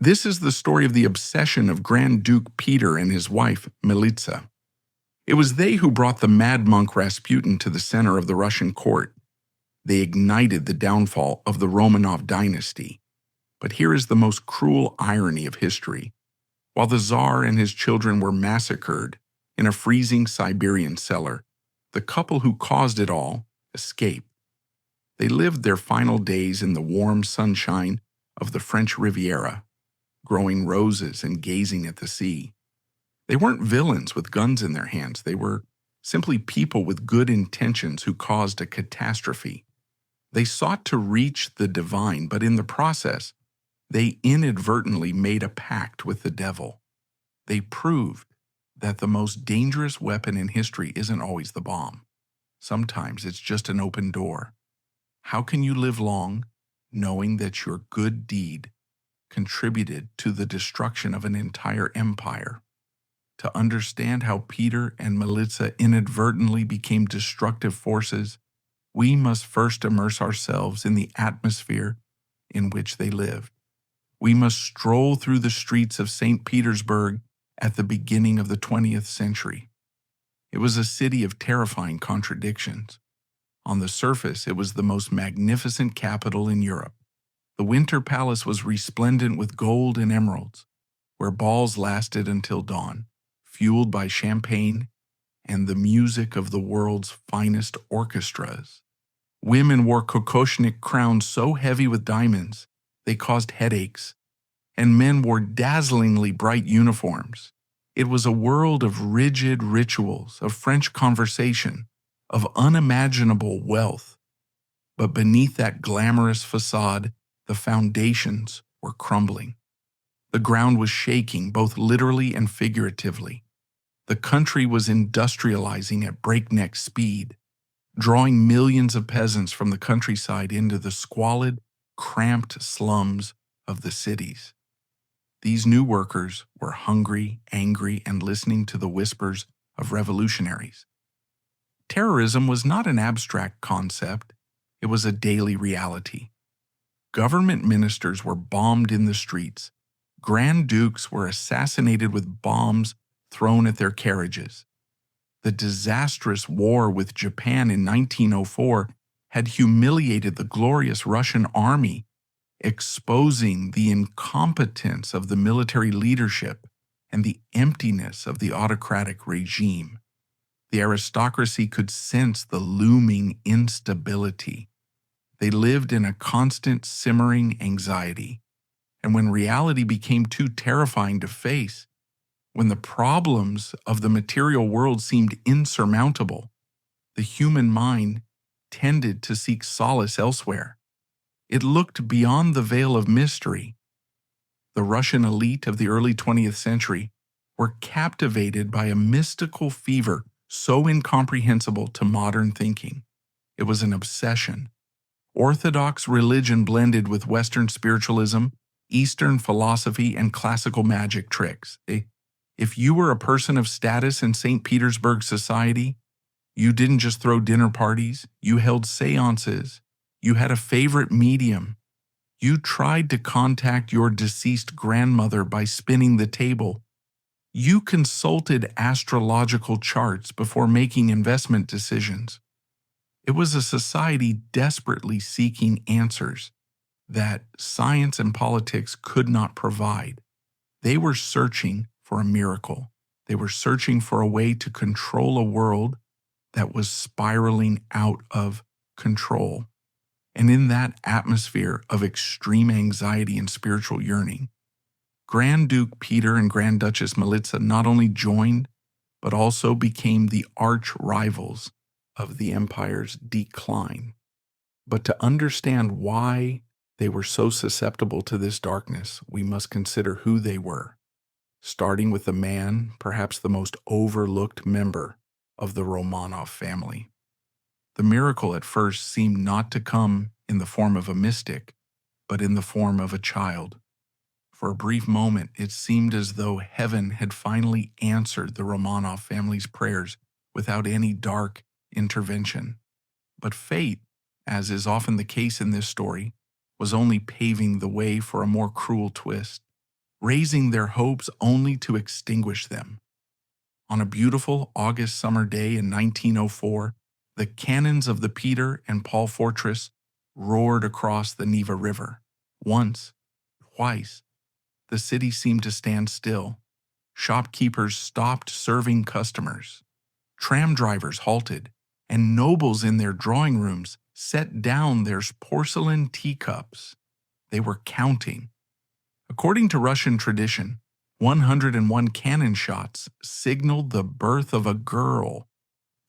This is the story of the obsession of Grand Duke Peter and his wife, Militsa. It was they who brought the mad monk Rasputin to the center of the Russian court. They ignited the downfall of the Romanov dynasty. But here is the most cruel irony of history. While the Tsar and his children were massacred in a freezing Siberian cellar, the couple who caused it all escaped. They lived their final days in the warm sunshine of the French Riviera, growing roses and gazing at the sea. They weren't villains with guns in their hands. They were simply people with good intentions who caused a catastrophe. They sought to reach the divine, but in the process, they inadvertently made a pact with the devil. They proved that the most dangerous weapon in history isn't always the bomb. Sometimes it's just an open door. How can you live long knowing that your good deed contributed to the destruction of an entire empire? To understand how Peter and Militsa inadvertently became destructive forces, we must first immerse ourselves in the atmosphere in which they lived. We must stroll through the streets of St. Petersburg at the beginning of the 20th century. It was a city of terrifying contradictions. On the surface, it was the most magnificent capital in Europe. The Winter Palace was resplendent with gold and emeralds, where balls lasted until dawn, fueled by champagne and the music of the world's finest orchestras. Women wore kokoshnik crowns so heavy with diamonds they caused headaches, and men wore dazzlingly bright uniforms. It was a world of rigid rituals, of French conversation, of unimaginable wealth. But beneath that glamorous facade, the foundations were crumbling. The ground was shaking, both literally and figuratively. The country was industrializing at breakneck speed, drawing millions of peasants from the countryside into the squalid, cramped slums of the cities. These new workers were hungry, angry, and listening to the whispers of revolutionaries. Terrorism was not an abstract concept, it was a daily reality. Government ministers were bombed in the streets. Grand dukes were assassinated with bombs thrown at their carriages. The disastrous war with Japan in 1904 had humiliated the glorious Russian army, exposing the incompetence of the military leadership and the emptiness of the autocratic regime. The aristocracy could sense the looming instability. They lived in a constant simmering anxiety. And when reality became too terrifying to face, when the problems of the material world seemed insurmountable, the human mind tended to seek solace elsewhere. It looked beyond the veil of mystery. The Russian elite of the early 20th century were captivated by a mystical fever so incomprehensible to modern thinking. It was an obsession. Orthodox religion blended with Western spiritualism, Eastern philosophy, and classical magic tricks. If you were a person of status in St. Petersburg society, you didn't just throw dinner parties, you held seances, you had a favorite medium, you tried to contact your deceased grandmother by spinning the table, you consulted astrological charts before making investment decisions. It was a society desperately seeking answers that science and politics could not provide. They were searching for a miracle. They were searching for a way to control a world that was spiraling out of control. And in that atmosphere of extreme anxiety and spiritual yearning, Grand Duke Peter and Grand Duchess Militsa not only joined, but also became the arch rivals of the empire's decline. But to understand why they were so susceptible to this darkness, we must consider who they were, starting with the man, perhaps the most overlooked member of the Romanov family. The miracle at first seemed not to come in the form of a mystic, but in the form of a child. For a brief moment, it seemed as though heaven had finally answered the Romanov family's prayers without any dark intervention. But fate, as is often the case in this story, was only paving the way for a more cruel twist. raising their hopes only to extinguish them. On a beautiful August summer day in 1904, the cannons of the Peter and Paul fortress roared across the Neva River. Once, twice, the city seemed to stand still. Shopkeepers stopped serving customers. Tram drivers halted, and nobles in their drawing rooms set down their porcelain teacups. They were counting. According to Russian tradition, 101 cannon shots signaled the birth of a girl.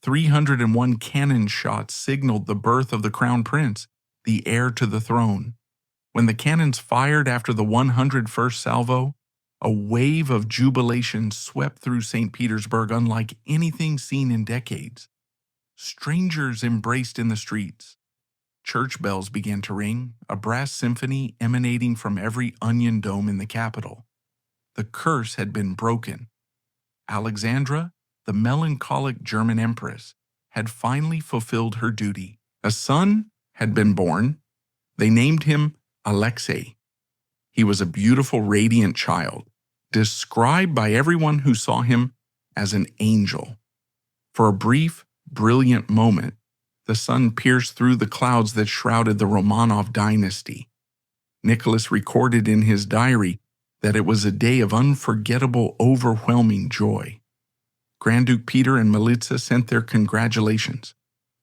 301 cannon shots signaled the birth of the crown prince, the heir to the throne. When the cannons fired after the 101st salvo, a wave of jubilation swept through St. Petersburg unlike anything seen in decades. Strangers embraced in the streets. Church bells began to ring, a brass symphony emanating from every onion dome in the capital. The curse had been broken. Alexandra, the melancholic German empress, had finally fulfilled her duty. A son had been born. They named him Alexei. He was a beautiful, radiant child, described by everyone who saw him as an angel. For a brief, brilliant moment, the sun pierced through the clouds that shrouded the Romanov dynasty. Nicholas recorded in his diary that it was a day of unforgettable, overwhelming joy. Grand Duke Peter and Militsa sent their congratulations,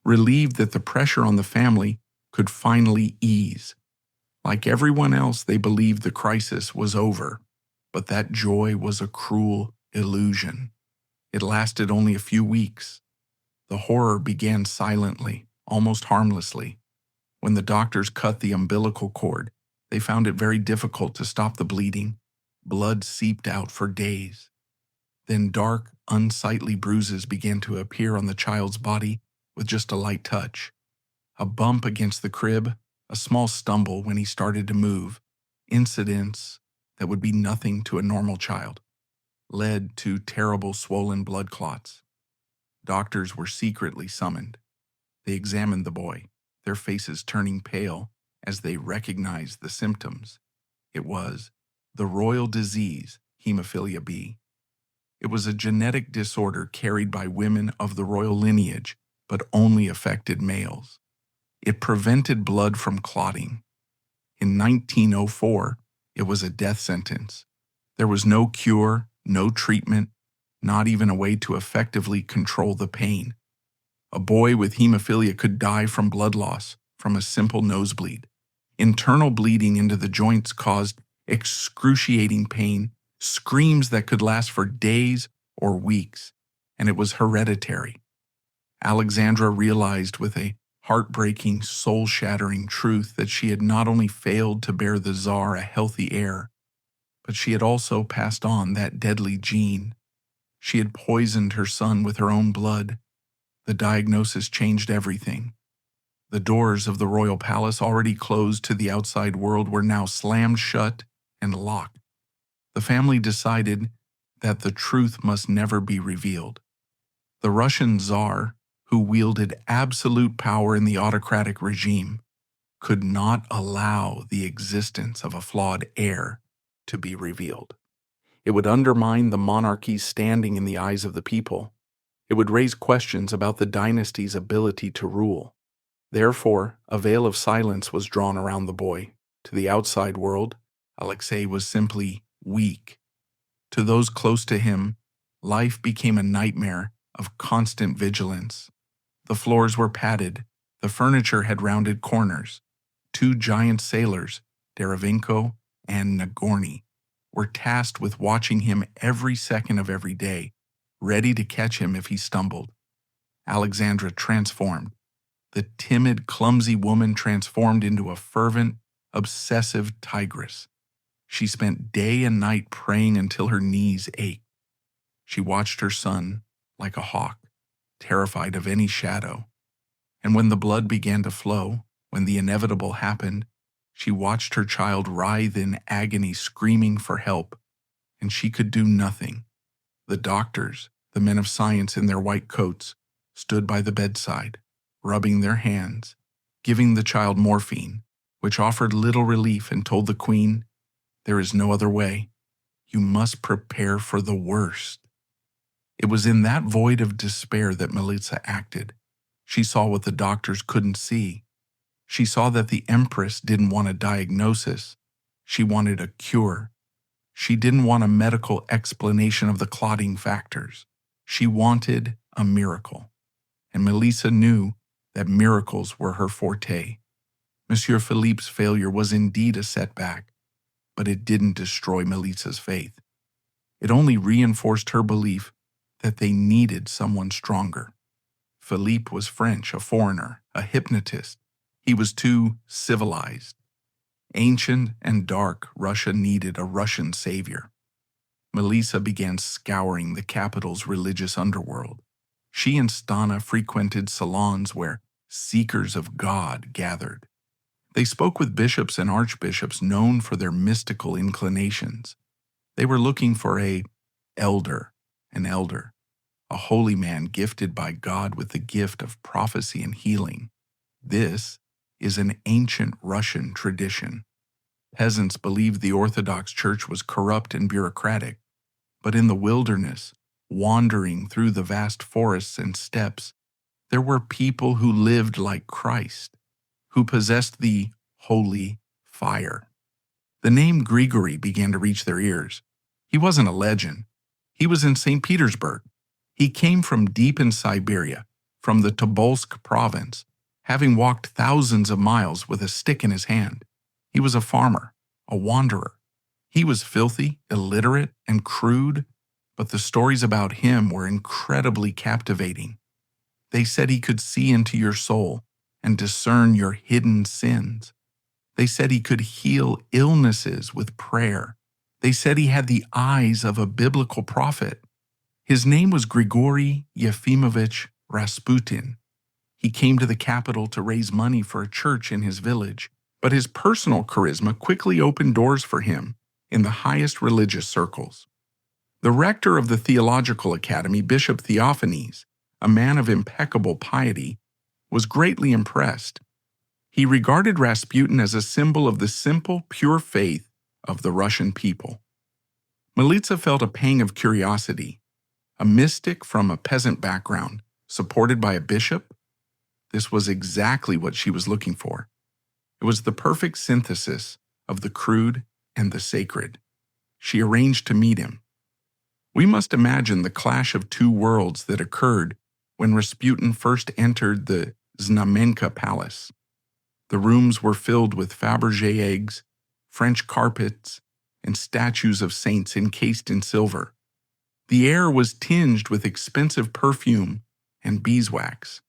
relieved that the pressure on the family could finally ease. Like everyone else, they believed the crisis was over, but that joy was a cruel illusion. It lasted only a few weeks. The horror began silently, almost harmlessly. When the doctors cut the umbilical cord, they found it very difficult to stop the bleeding. Blood seeped out for days. Then dark, unsightly bruises began to appear on the child's body with just a light touch. A bump against the crib, a small stumble when he started to move, incidents that would be nothing to a normal child, led to terrible swollen blood clots. Doctors were secretly summoned. They examined the boy, their faces turning pale as they recognized the symptoms. It was the royal disease, hemophilia B. It was a genetic disorder carried by women of the royal lineage, but only affected males. It prevented blood from clotting. In 1904, it was a death sentence. There was no cure, no treatment, not even a way to effectively control the pain. A boy with hemophilia could die from blood loss, from a simple nosebleed. Internal bleeding into the joints caused excruciating pain, screams that could last for days or weeks, and it was hereditary. Alexandra realized with a heartbreaking, soul-shattering truth that she had not only failed to bear the Tsar a healthy heir, but she had also passed on that deadly gene. She had poisoned her son with her own blood. The diagnosis changed everything. The doors of the royal palace, already closed to the outside world, were now slammed shut and locked. The family decided that the truth must never be revealed. The Russian Tsar, who wielded absolute power in the autocratic regime, could not allow the existence of a flawed heir to be revealed. It would undermine the monarchy's standing in the eyes of the people. It would raise questions about the dynasty's ability to rule. Therefore, a veil of silence was drawn around the boy. To the outside world, Alexei was simply weak. To those close to him, life became a nightmare of constant vigilance. The floors were padded. The furniture had rounded corners. Two giant sailors, Derivenko and Nagorny, were tasked with watching him every second of every day, ready to catch him if he stumbled. Alexandra transformed. The timid, clumsy woman transformed into a fervent, obsessive tigress. She spent day and night praying until her knees ached. She watched her son like a hawk, terrified of any shadow. And when the blood began to flow, when the inevitable happened, she watched her child writhe in agony, screaming for help, and she could do nothing. The doctors, the men of science in their white coats, stood by the bedside, rubbing their hands, giving the child morphine, which offered little relief, and told the queen, "There is no other way. You must prepare for the worst. It was in that void of despair that Militsa acted. She saw what the doctors couldn't see. She saw that the Empress didn't want a diagnosis. She wanted a cure. She didn't want a medical explanation of the clotting factors. She wanted a miracle. And Militsa knew that miracles were her forte. Monsieur Philippe's failure was indeed a setback, but it didn't destroy Militsa's faith. It only reinforced her belief that they needed someone stronger. Philippe was French, a foreigner, a hypnotist. He was too civilized. Ancient and dark, Russia needed a Russian savior. Militsa began scouring the capital's religious underworld. She and Stana frequented salons where seekers of God gathered. They spoke with bishops and archbishops known for their mystical inclinations. They were looking for an elder, a holy man gifted by God with the gift of prophecy and healing. This is an ancient Russian tradition. Peasants believed the Orthodox Church was corrupt and bureaucratic, but in the wilderness, wandering through the vast forests and steppes, there were people who lived like Christ, who possessed the holy fire. The name Grigory began to reach their ears. He wasn't a legend. He was in St. Petersburg. He came from deep in Siberia, from the Tobolsk province, having walked thousands of miles with a stick in his hand. He was a farmer, a wanderer. He was filthy, illiterate, and crude, but the stories about him were incredibly captivating. They said he could see into your soul and discern your hidden sins. They said he could heal illnesses with prayer. They said he had the eyes of a biblical prophet. His name was Grigory Yefimovich Rasputin. He came to the capital to raise money for a church in his village, but his personal charisma quickly opened doors for him in the highest religious circles. The rector of the Theological Academy, Bishop Theophanes, a man of impeccable piety, was greatly impressed. He regarded Rasputin as a symbol of the simple, pure faith of the Russian people. Militsa felt a pang of curiosity. A mystic from a peasant background, supported by a bishop? This was exactly what she was looking for. It was the perfect synthesis of the crude and the sacred. She arranged to meet him. We must imagine the clash of two worlds that occurred when Rasputin first entered the Znamenka Palace. The rooms were filled with Fabergé eggs, French carpets, and statues of saints encased in silver. The air was tinged with expensive perfume and beeswax.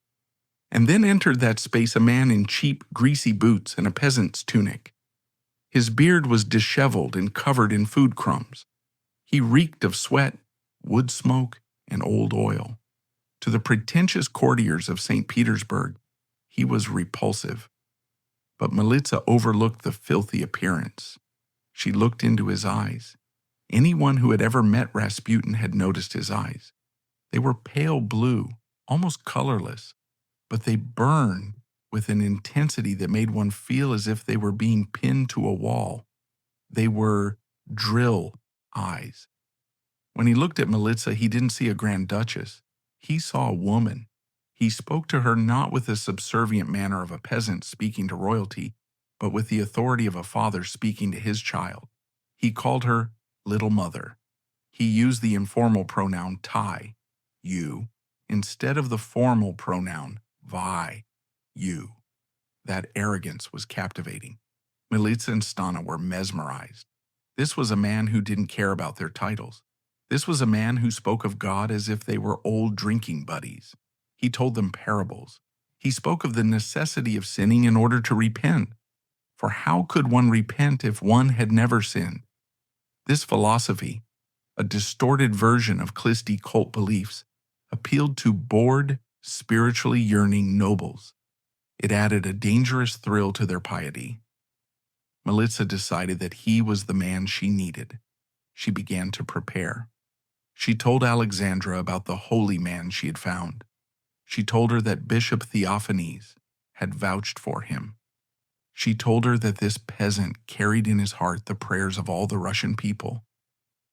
And then entered that space a man in cheap, greasy boots and a peasant's tunic. His beard was disheveled and covered in food crumbs. He reeked of sweat, wood smoke, and old oil. To the pretentious courtiers of St. Petersburg, he was repulsive. But Militsa overlooked the filthy appearance. She looked into his eyes. Anyone who had ever met Rasputin had noticed his eyes. They were pale blue, almost colorless, but they burned with an intensity that made one feel as if they were being pinned to a wall. They were drill eyes. When he looked at Militsa, he didn't see a Grand Duchess. He saw a woman. He spoke to her not with the subservient manner of a peasant speaking to royalty, but with the authority of a father speaking to his child. He called her Little Mother. He used the informal pronoun tai, you, instead of the formal pronoun vai, you. That arrogance was captivating. Militsa and Stana were mesmerized. This was a man who didn't care about their titles. This was a man who spoke of God as if they were old drinking buddies. He told them parables. He spoke of the necessity of sinning in order to repent. For how could one repent if one had never sinned? This philosophy, a distorted version of Christi cult beliefs, appealed to bored, spiritually yearning nobles. It added a dangerous thrill to their piety. Militsa decided that he was the man she needed. She began to prepare. She told Alexandra about the holy man she had found. She told her that Bishop Theophanes had vouched for him. She told her that this peasant carried in his heart the prayers of all the Russian people.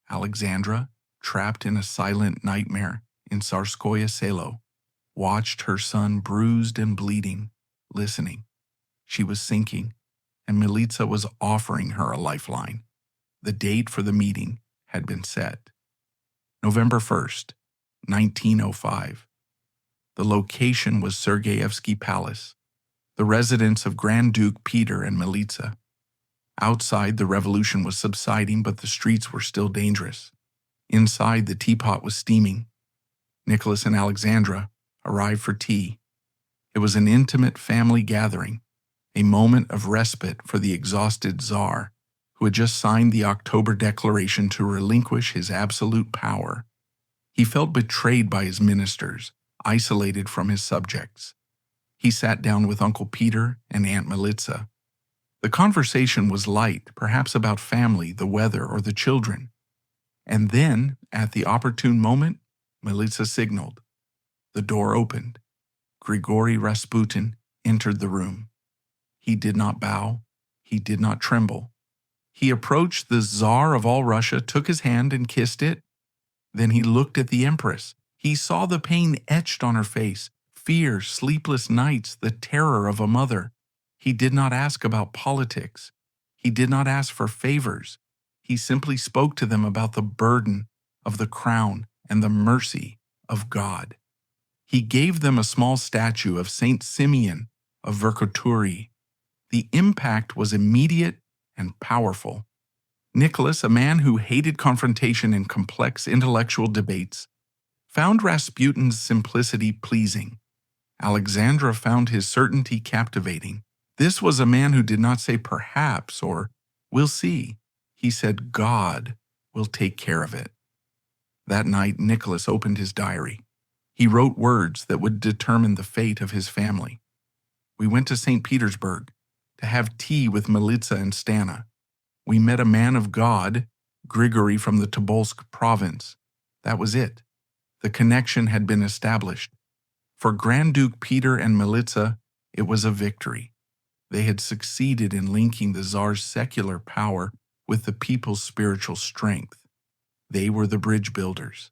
Alexandra, trapped in a silent nightmare in Tsarskoye Selo, watched her son bruised and bleeding, listening. She was sinking, and Militsa was offering her a lifeline. The date for the meeting had been set. November 1st, 1905. The location was Sergeyevsky Palace, the residence of Grand Duke Peter and Militsa. Outside, the revolution was subsiding, but the streets were still dangerous. Inside, the teapot was steaming. Nicholas and Alexandra arrived for tea. It was an intimate family gathering, a moment of respite for the exhausted Tsar, who had just signed the October Declaration to relinquish his absolute power. He felt betrayed by his ministers, isolated from his subjects. He sat down with Uncle Peter and Aunt Militsa. The conversation was light, perhaps about family, the weather, or the children. And then, at the opportune moment, Militsa signaled. The door opened. Grigory Rasputin entered the room. He did not bow. He did not tremble. He approached the Tsar of all Russia, took his hand and kissed it. Then he looked at the Empress. He saw the pain etched on her face, fear, sleepless nights, the terror of a mother. He did not ask about politics. He did not ask for favors. He simply spoke to them about the burden of the crown and the mercy of God. He gave them a small statue of Saint Simeon of Verkhoturye. The impact was immediate and powerful. Nicholas, a man who hated confrontation and complex intellectual debates, found Rasputin's simplicity pleasing. Alexandra found his certainty captivating. This was a man who did not say perhaps or we'll see. He said God will take care of it. That night, Nicholas opened his diary. He wrote words that would determine the fate of his family. We went to St. Petersburg to have tea with Militsa and Stana. We met a man of God, Grigory from the Tobolsk province. That was it. The connection had been established. For Grand Duke Peter and Militsa, it was a victory. They had succeeded in linking the Tsar's secular power with the people's spiritual strength. They were the bridge builders.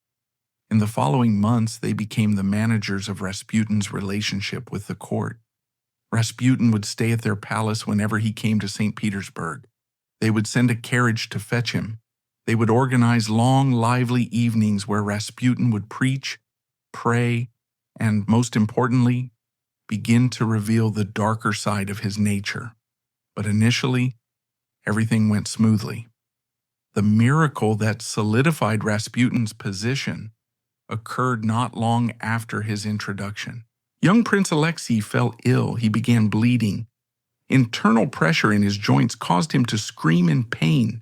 In the following months, they became the managers of Rasputin's relationship with the court. Rasputin would stay at their palace whenever he came to St. Petersburg. They would send a carriage to fetch him. They would organize long, lively evenings where Rasputin would preach, pray, and, most importantly, begin to reveal the darker side of his nature. But initially, everything went smoothly. The miracle that solidified Rasputin's position occurred not long after his introduction. Young Prince Alexei fell ill. He began bleeding. Internal pressure in his joints caused him to scream in pain.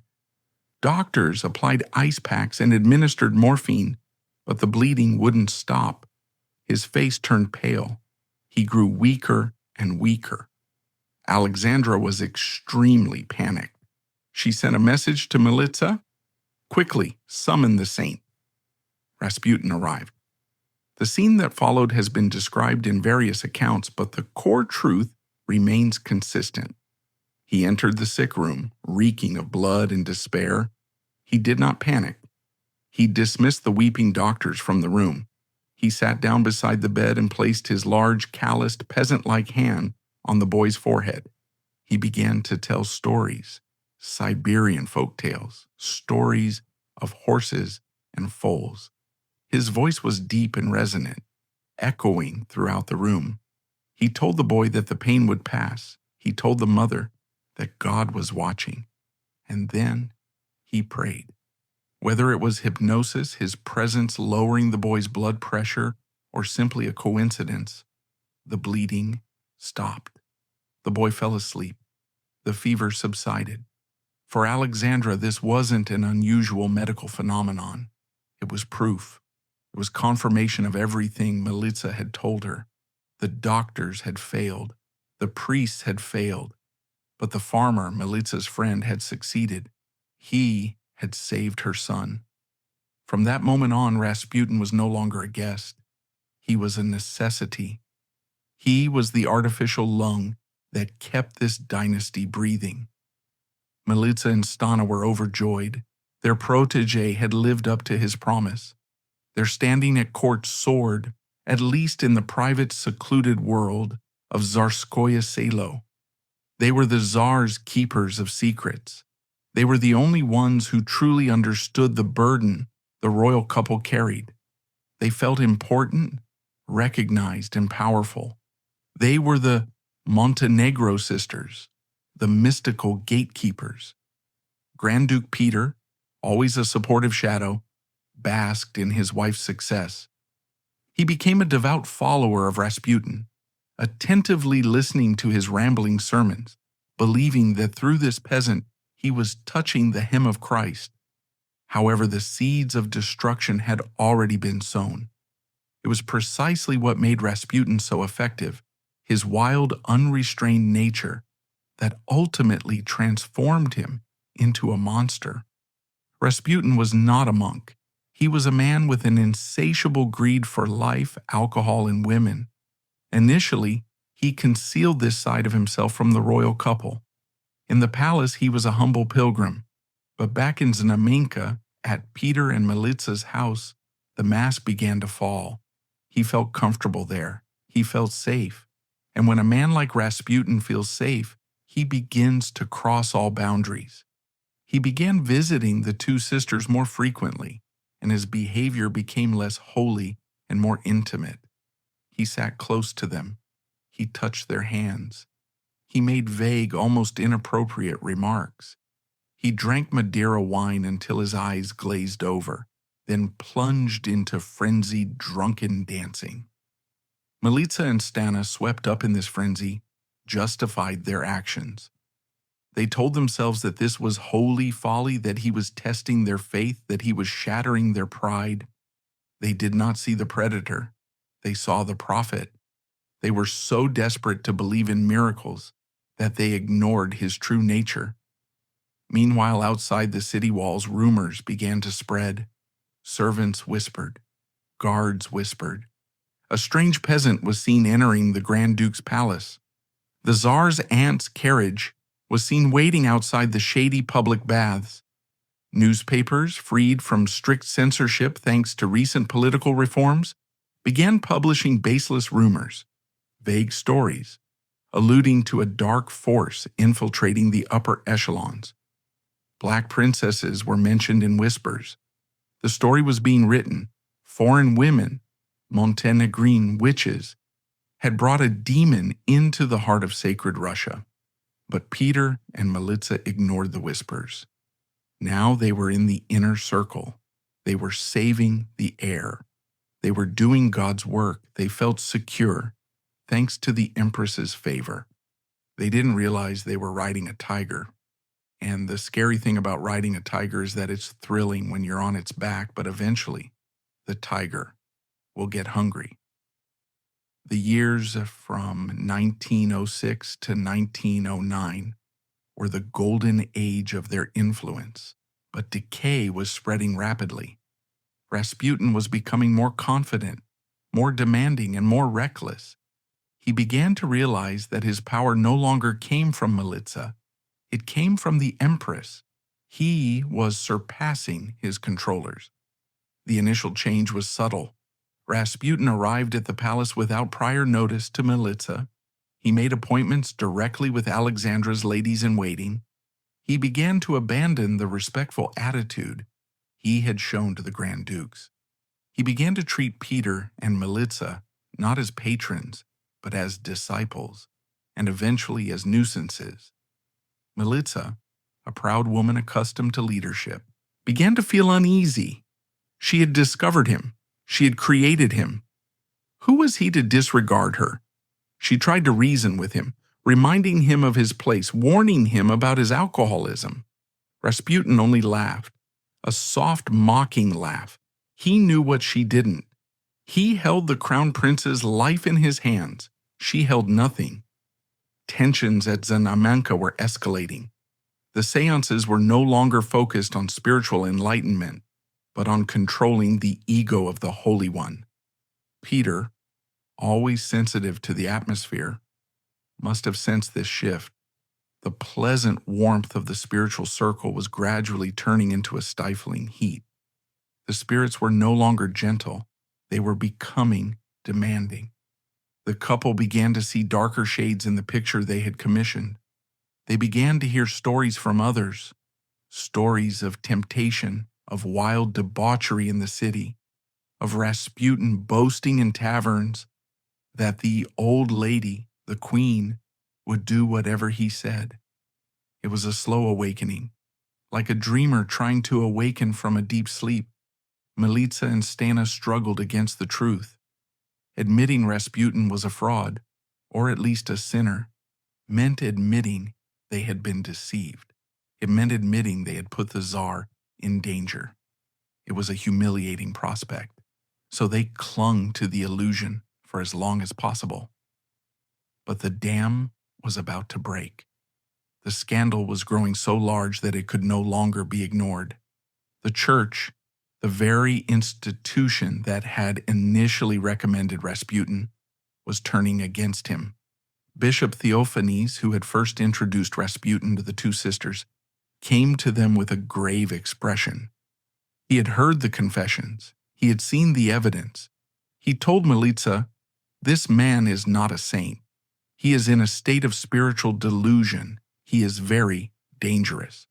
Doctors applied ice packs and administered morphine, but the bleeding wouldn't stop. His face turned pale. He grew weaker and weaker. Alexandra was extremely panicked. She sent a message to Militsa. Quickly, summon the saint. Rasputin arrived. The scene that followed has been described in various accounts, but the core truth remains consistent. He entered the sick room, reeking of blood and despair. He did not panic. He dismissed the weeping doctors from the room. He sat down beside the bed and placed his large, calloused, peasant-like hand on the boy's forehead. He began to tell stories, Siberian folk tales, stories of horses and foals. His voice was deep and resonant, echoing throughout the room. He told the boy that the pain would pass. He told the mother that God was watching. And then he prayed. Whether it was hypnosis, his presence lowering the boy's blood pressure, or simply a coincidence, the bleeding stopped. The boy fell asleep. The fever subsided. For Alexandra, this wasn't an unusual medical phenomenon. It was proof. It was confirmation of everything Militsa had told her. The doctors had failed. The priests had failed. But the farmer, Militsa's friend, had succeeded. He had saved her son. From that moment on, Rasputin was no longer a guest. He was a necessity. He was the artificial lung that kept this dynasty breathing. Militsa and Stana were overjoyed. Their protege had lived up to his promise. Their standing at court soared, at least in the private, secluded world of Tsarskoye Selo. They were the Tsar's keepers of secrets. They were the only ones who truly understood the burden the royal couple carried. They felt important, recognized, and powerful. They were the Montenegro sisters, the mystical gatekeepers. Grand Duke Peter, always a supportive shadow, basked in his wife's success. He became a devout follower of Rasputin, attentively listening to his rambling sermons, believing that through this peasant he was touching the hem of Christ. However, the seeds of destruction had already been sown. It was precisely what made Rasputin so effective, his wild, unrestrained nature, that ultimately transformed him into a monster. Rasputin was not a monk. He was a man with an insatiable greed for life, alcohol, and women. Initially, he concealed this side of himself from the royal couple. In the palace, he was a humble pilgrim. But back in Znamenka, at Peter and Militsa's house, the mask began to fall. He felt comfortable there. He felt safe. And when a man like Rasputin feels safe, he begins to cross all boundaries. He began visiting the two sisters more frequently, and his behavior became less holy and more intimate. He sat close to them. He touched their hands. He made vague, almost inappropriate remarks. He drank Madeira wine until his eyes glazed over, then plunged into frenzied, drunken dancing. Militsa and Stana, swept up in this frenzy, justified their actions. They told themselves that this was holy folly, that he was testing their faith, that he was shattering their pride. They did not see the predator. They saw the prophet. They were so desperate to believe in miracles that they ignored his true nature. Meanwhile, outside the city walls, rumors began to spread. Servants whispered. Guards whispered. A strange peasant was seen entering the Grand Duke's palace. The Tsar's aunt's carriage was seen waiting outside the shady public baths. Newspapers, freed from strict censorship thanks to recent political reforms, began publishing baseless rumors, vague stories, alluding to a dark force infiltrating the upper echelons. Black princesses were mentioned in whispers. The story was being written. Foreign women, Montenegrine witches, had brought a demon into the heart of sacred Russia. But Peter and Militsa ignored the whispers. Now they were in the inner circle. They were saving the heir. They were doing God's work. They felt secure, thanks to the Empress's favor. They didn't realize they were riding a tiger. And the scary thing about riding a tiger is that it's thrilling when you're on its back, but eventually, the tiger will get hungry. The years from 1906 to 1909 were the golden age of their influence, but decay was spreading rapidly. Rasputin was becoming more confident, more demanding, and more reckless. He began to realize that his power no longer came from Militsa. It came from the Empress. He was surpassing his controllers. The initial change was subtle. Rasputin arrived at the palace without prior notice to Militsa. He made appointments directly with Alexandra's ladies-in-waiting. He began to abandon the respectful attitude he had shown to the Grand Dukes. He began to treat Peter and Militsa not as patrons, but as disciples, and eventually as nuisances. Militsa, a proud woman accustomed to leadership, began to feel uneasy. She had discovered him. She had created him. Who was he to disregard her? She tried to reason with him, reminding him of his place, warning him about his alcoholism. Rasputin only laughed, a soft, mocking laugh. He knew what she didn't. He held the crown prince's life in his hands. She held nothing. Tensions at Znamenka were escalating. The seances were no longer focused on spiritual enlightenment, but on controlling the ego of the Holy One. Peter, always sensitive to the atmosphere, must have sensed this shift. The pleasant warmth of the spiritual circle was gradually turning into a stifling heat. The spirits were no longer gentle, they were becoming demanding. The couple began to see darker shades in the picture they had commissioned. They began to hear stories from others, stories of temptation, of wild debauchery in the city, of Rasputin boasting in taverns that the old lady, the queen, would do whatever he said. It was a slow awakening, like a dreamer trying to awaken from a deep sleep. Militsa and Stana struggled against the truth. Admitting Rasputin was a fraud, or at least a sinner, meant admitting they had been deceived. It meant admitting they had put the Tsar in danger. It was a humiliating prospect, so they clung to the illusion for as long as possible. But the dam was about to break. The scandal was growing so large that it could no longer be ignored. The church, the very institution that had initially recommended Rasputin, was turning against him. Bishop Theophanes, who had first introduced Rasputin to the two sisters, came to them with a grave expression. He had heard the confessions. He had seen the evidence. He told Militsa, "This man is not a saint. He is in a state of spiritual delusion. He is very dangerous."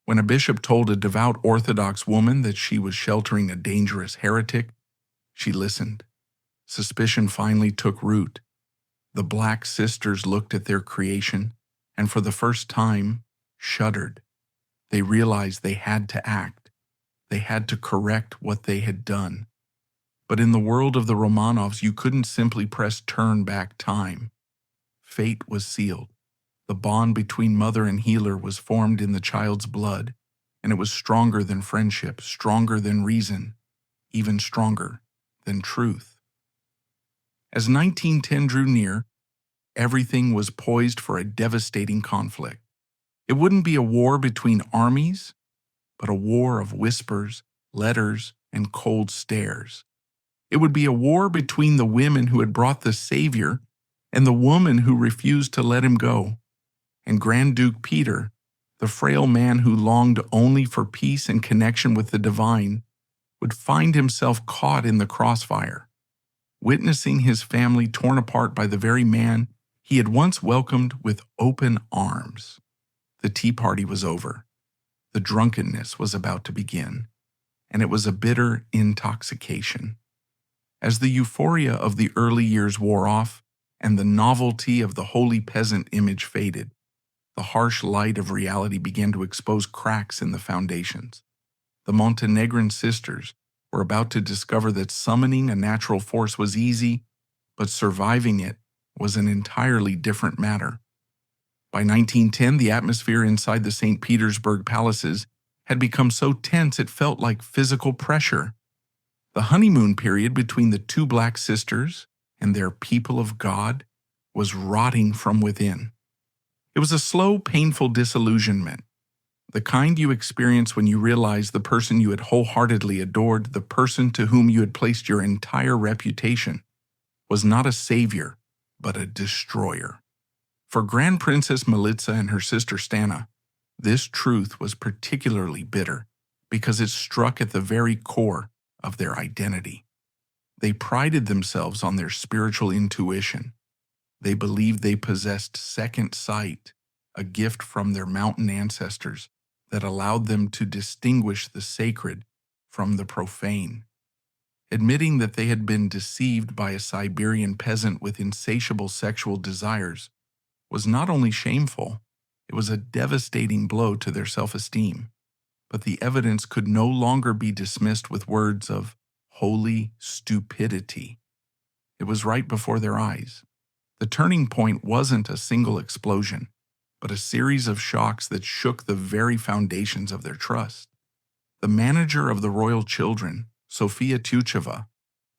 When a bishop told a devout Orthodox woman that she was sheltering a dangerous heretic, she listened. Suspicion finally took root. The Black Sisters looked at their creation and for the first time shuddered. They realized they had to act. They had to correct what they had done. But in the world of the Romanovs, you couldn't simply press turn back time. Fate was sealed. The bond between mother and healer was formed in the child's blood, and it was stronger than friendship, stronger than reason, even stronger than truth. As 1910 drew near, everything was poised for a devastating conflict. It wouldn't be a war between armies, but a war of whispers, letters, and cold stares. It would be a war between the women who had brought the Savior and the woman who refused to let him go. And Grand Duke Peter, the frail man who longed only for peace and connection with the divine, would find himself caught in the crossfire, witnessing his family torn apart by the very man he had once welcomed with open arms. The tea party was over. The drunkenness was about to begin, and it was a bitter intoxication. As the euphoria of the early years wore off and the novelty of the holy peasant image faded, the harsh light of reality began to expose cracks in the foundations. The Montenegrin sisters were about to discover that summoning a natural force was easy, but surviving it was an entirely different matter. By 1910, the atmosphere inside the St. Petersburg palaces had become so tense it felt like physical pressure. The honeymoon period between the two Black Sisters and their people of God was rotting from within. It was a slow, painful disillusionment, the kind you experience when you realize the person you had wholeheartedly adored, the person to whom you had placed your entire reputation, was not a savior, but a destroyer. For Grand Princess Militsa and her sister Stana, this truth was particularly bitter because it struck at the very core of their identity. They prided themselves on their spiritual intuition. They believed they possessed second sight, a gift from their mountain ancestors that allowed them to distinguish the sacred from the profane. Admitting that they had been deceived by a Siberian peasant with insatiable sexual desires was not only shameful, it was a devastating blow to their self-esteem. But the evidence could no longer be dismissed with words of holy stupidity. It was right before their eyes. The turning point wasn't a single explosion, but a series of shocks that shook the very foundations of their trust. The manager of the royal children, Sofia Tucheva,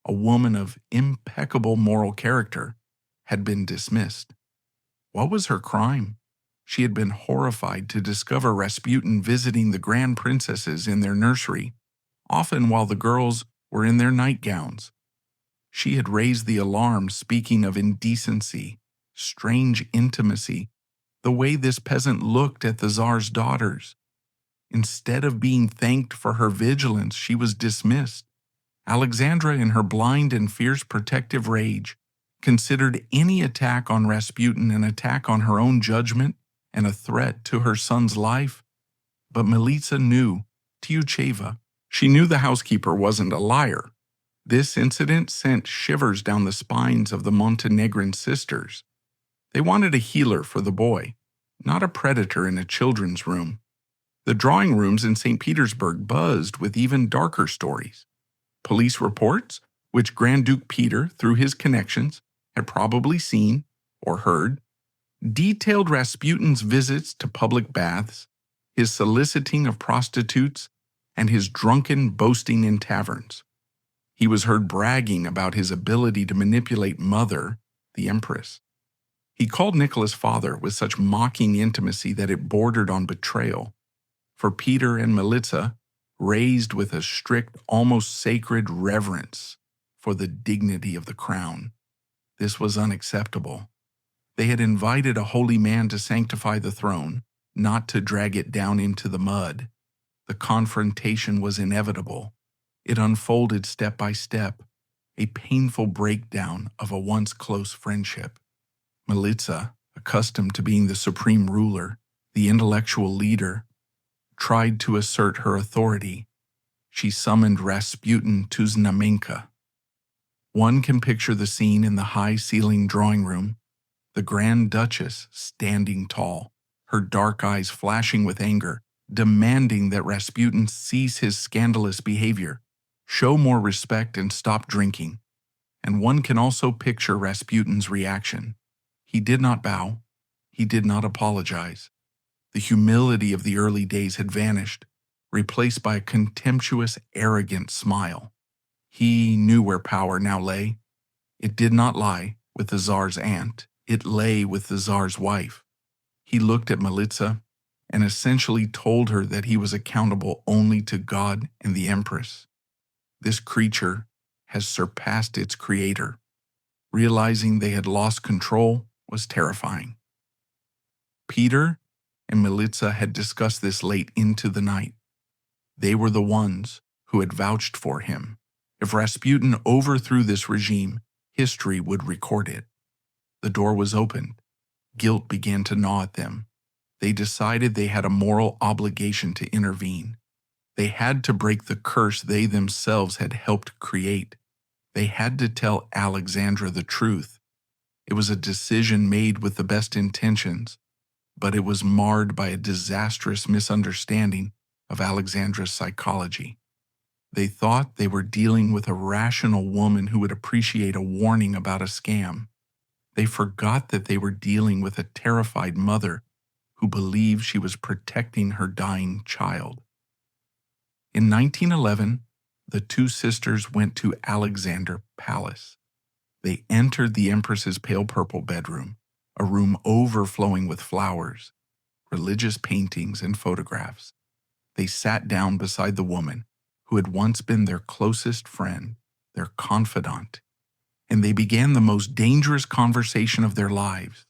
a woman of impeccable moral character, had been dismissed. What was her crime? She had been horrified to discover Rasputin visiting the grand princesses in their nursery, often while the girls were in their nightgowns. She had raised the alarm, speaking of indecency, strange intimacy, The way this peasant looked at the Tsar's daughters. Instead of being thanked for her vigilance, she was dismissed. Alexandra, in her blind and fierce protective rage, considered any attack on Rasputin an attack on her own judgment and a threat to her son's life. But Militsa knew, Tyucheva, she knew the housekeeper wasn't a liar. This incident sent shivers down the spines of the Montenegrin sisters. They wanted a healer for the boy, not a predator in a children's room. The drawing rooms in St. Petersburg buzzed with even darker stories. Police reports, which Grand Duke Peter, through his connections, had probably seen or heard, detailed Rasputin's visits to public baths, his soliciting of prostitutes, and his drunken boasting in taverns. He was heard bragging about his ability to manipulate Mother, the Empress. He called Nikola's father with such mocking intimacy that it bordered on betrayal. For Peter and Militsa, raised with a strict, almost sacred reverence for the dignity of the crown, this was unacceptable. They had invited a holy man to sanctify the throne, not to drag it down into the mud. The confrontation was inevitable. It unfolded step by step, a painful breakdown of a once close friendship. Militsa, accustomed to being the supreme ruler, the intellectual leader, tried to assert her authority. She summoned Rasputin to Znamenka. One can picture the scene in the high-ceilinged drawing room, the Grand Duchess standing tall, her dark eyes flashing with anger, demanding that Rasputin cease his scandalous behavior, show more respect and stop drinking. And one can also picture Rasputin's reaction. He did not bow. He did not apologize. The humility of the early days had vanished, replaced by a contemptuous, arrogant smile. He knew where power now lay. It did not lie with the Tsar's aunt. It lay with the Tsar's wife. He looked at Militsa and essentially told her that he was accountable only to God and the Empress. This creature has surpassed its creator. Realizing they had lost control was terrifying. Peter and Militsa had discussed this late into the night. They were the ones who had vouched for him. If Rasputin overthrew this regime, history would record it. The door was opened. Guilt began to gnaw at them. They decided they had a moral obligation to intervene. They had to break the curse they themselves had helped create. They had to tell Alexandra the truth. It was a decision made with the best intentions, but it was marred by a disastrous misunderstanding of Alexandra's psychology. They thought they were dealing with a rational woman who would appreciate a warning about a scam. They forgot that they were dealing with a terrified mother who believed she was protecting her dying child. In 1911, the two sisters went to Alexander Palace. They entered the Empress's pale purple bedroom, a room overflowing with flowers, religious paintings, and photographs. They sat down beside the woman who had once been their closest friend, their confidant, and they began the most dangerous conversation of their lives.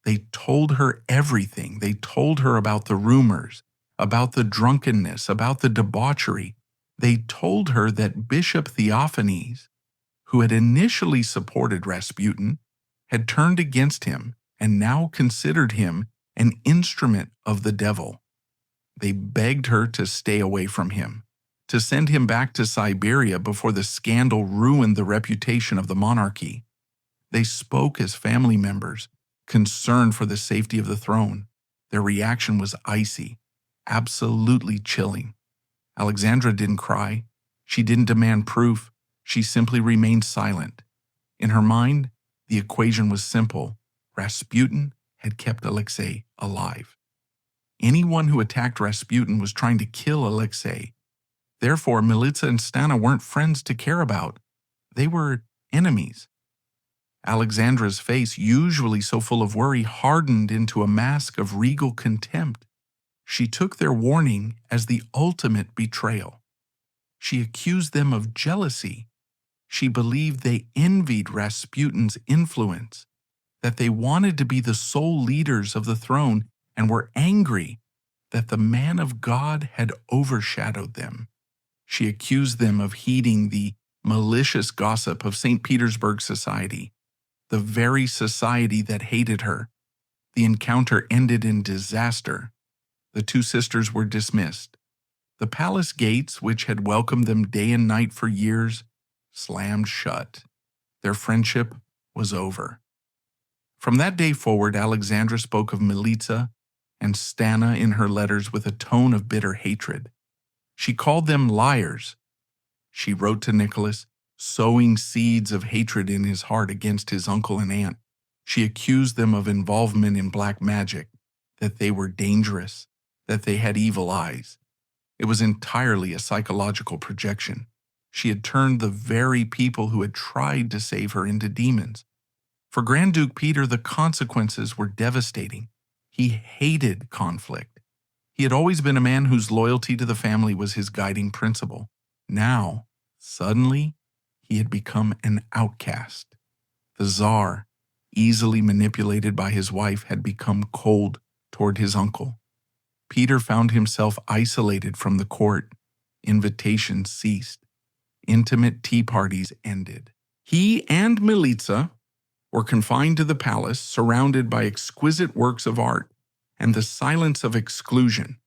They told her everything. They told her about the rumors, about the drunkenness, about the debauchery. They told her that Bishop Theophanes, who had initially supported Rasputin, had turned against him and now considered him an instrument of the devil. They begged her to stay away from him, to send him back to Siberia before the scandal ruined the reputation of the monarchy. They spoke as family members, concerned for the safety of the throne. Their reaction was icy, absolutely chilling. Alexandra didn't cry. She didn't demand proof. She simply remained silent. In her mind, the equation was simple. Rasputin had kept Alexei alive. Anyone who attacked Rasputin was trying to kill Alexei. Therefore, Militsa and Stana weren't friends to care about. They were enemies. Alexandra's face, usually so full of worry, hardened into a mask of regal contempt. She took their warning as the ultimate betrayal. She accused them of jealousy. She believed they envied Rasputin's influence. that they wanted to be the sole leaders of the throne and were angry that the man of God had overshadowed them. She accused them of heeding the malicious gossip of St. Petersburg society, the very society that hated her. The encounter ended in disaster. The two sisters were dismissed. The palace gates, which had welcomed them day and night for years, slammed shut. Their friendship was over. From that day forward, Alexandra spoke of Militsa and Stana in her letters with a tone of bitter hatred. She called them liars. She wrote to Nicholas, sowing seeds of hatred in his heart against his uncle and aunt. She accused them of involvement in black magic, that they were dangerous, that they had evil eyes. It was entirely a psychological projection. She had turned the very people who had tried to save her into demons. For Grand Duke Peter, the consequences were devastating. He hated conflict. He had always been a man whose loyalty to the family was his guiding principle. Now, suddenly, he had become an outcast. The Tsar, easily manipulated by his wife, had become cold toward his uncle. Peter found himself isolated from the court. Invitations ceased. Intimate tea parties ended. He and Militsa were confined to the palace, surrounded by exquisite works of art and the silence of exclusion.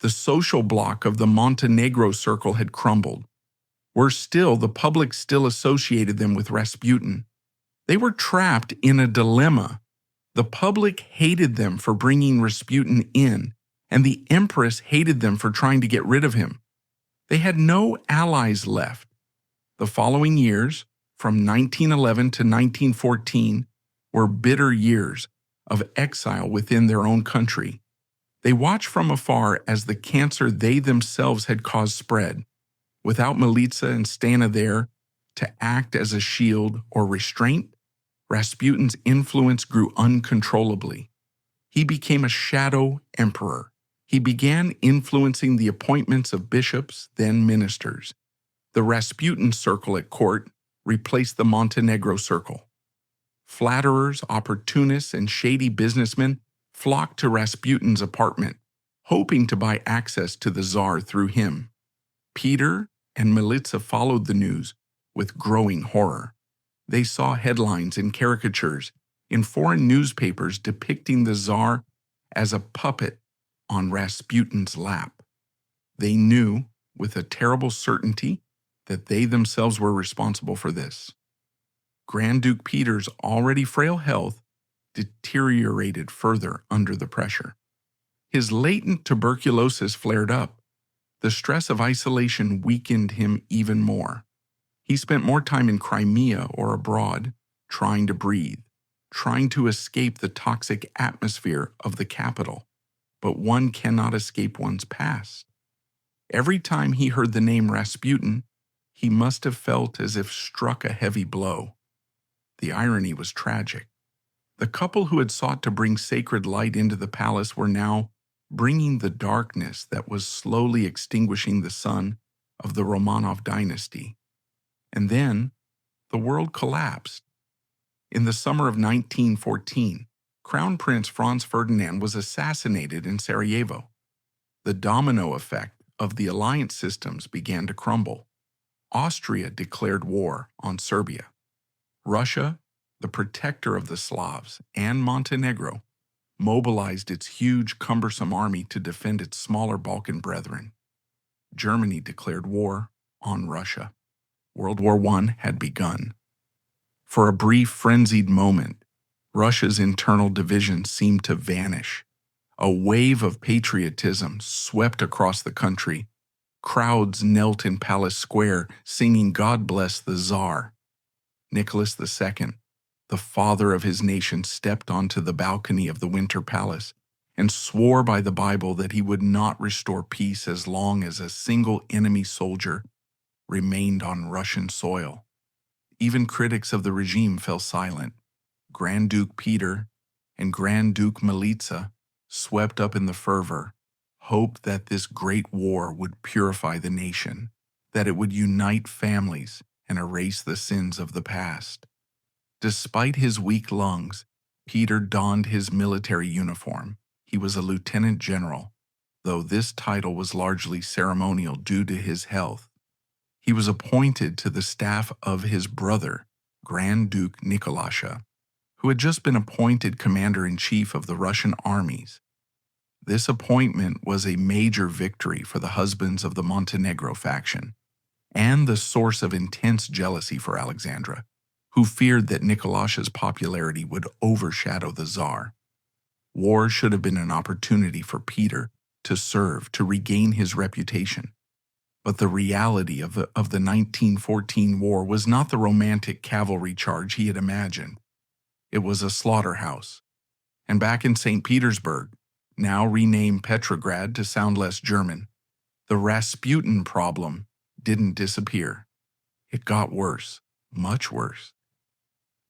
The social bloc of the Montenegro circle had crumbled. Worse still, the public still associated them with Rasputin. They were trapped in a dilemma. The public hated them for bringing Rasputin in, and the empress hated them for trying to get rid of him. They had no allies left. The following years, from 1911 to 1914, were bitter years of exile within their own country. They watched from afar as the cancer they themselves had caused spread. Without Militsa and Stana there to act as a shield or restraint, Rasputin's influence grew uncontrollably. He became a shadow emperor. He began influencing the appointments of bishops, then ministers. The Rasputin circle at court replaced the Montenegro circle. Flatterers, opportunists, and shady businessmen flocked to Rasputin's apartment, hoping to buy access to the Tsar through him. Peter and Militsa followed the news with growing horror. They saw headlines and caricatures in foreign newspapers depicting the Tsar as a puppet on Rasputin's lap. They knew, with a terrible certainty, that they themselves were responsible for this. Grand Duke Peter's already frail health deteriorated further under the pressure. His latent tuberculosis flared up. The stress of isolation weakened him even more. He spent more time in Crimea or abroad, trying to breathe, trying to escape the toxic atmosphere of the capital. But one cannot escape one's past. Every time he heard the name Rasputin, he must have felt as if struck a heavy blow. The irony was tragic. The couple who had sought to bring sacred light into the palace were now bringing the darkness that was slowly extinguishing the sun of the Romanov dynasty. And then the world collapsed. In the summer of 1914, Crown Prince Franz Ferdinand was assassinated in Sarajevo. The domino effect of the alliance systems began to crumble. Austria declared war on Serbia. Russia, the protector of the Slavs, and Montenegro mobilized its huge, cumbersome army to defend its smaller Balkan brethren. Germany declared war on Russia. World War I had begun. For a brief, frenzied moment, Russia's internal divisions seemed to vanish. A wave of patriotism swept across the country. Crowds knelt in Palace Square, singing "God Bless the Tsar." Nicholas II, the father of his nation, stepped onto the balcony of the Winter Palace and swore by the Bible that he would not restore peace as long as a single enemy soldier remained on Russian soil. Even critics of the regime fell silent. Grand Duke Peter and Grand Duke Militsa, swept up in the fervor, hoped that this great war would purify the nation, that it would unite families and erase the sins of the past. Despite his weak lungs, Peter donned his military uniform. He was a lieutenant general, though this title was largely ceremonial due to his health. He was appointed to the staff of his brother, Grand Duke Nikolaevich, who had just been appointed commander-in-chief of the Russian armies. This appointment was a major victory for the husbands of the Montenegro faction, and the source of intense jealousy for Alexandra, who feared that Nikolaevич's popularity would overshadow the Tsar. War should have been an opportunity for Peter to serve, to regain his reputation. But the reality of the 1914 war was not the romantic cavalry charge he had imagined. It was a slaughterhouse. And back in St. Petersburg, now renamed Petrograd to sound less German, the Rasputin problem didn't disappear. It got worse, much worse.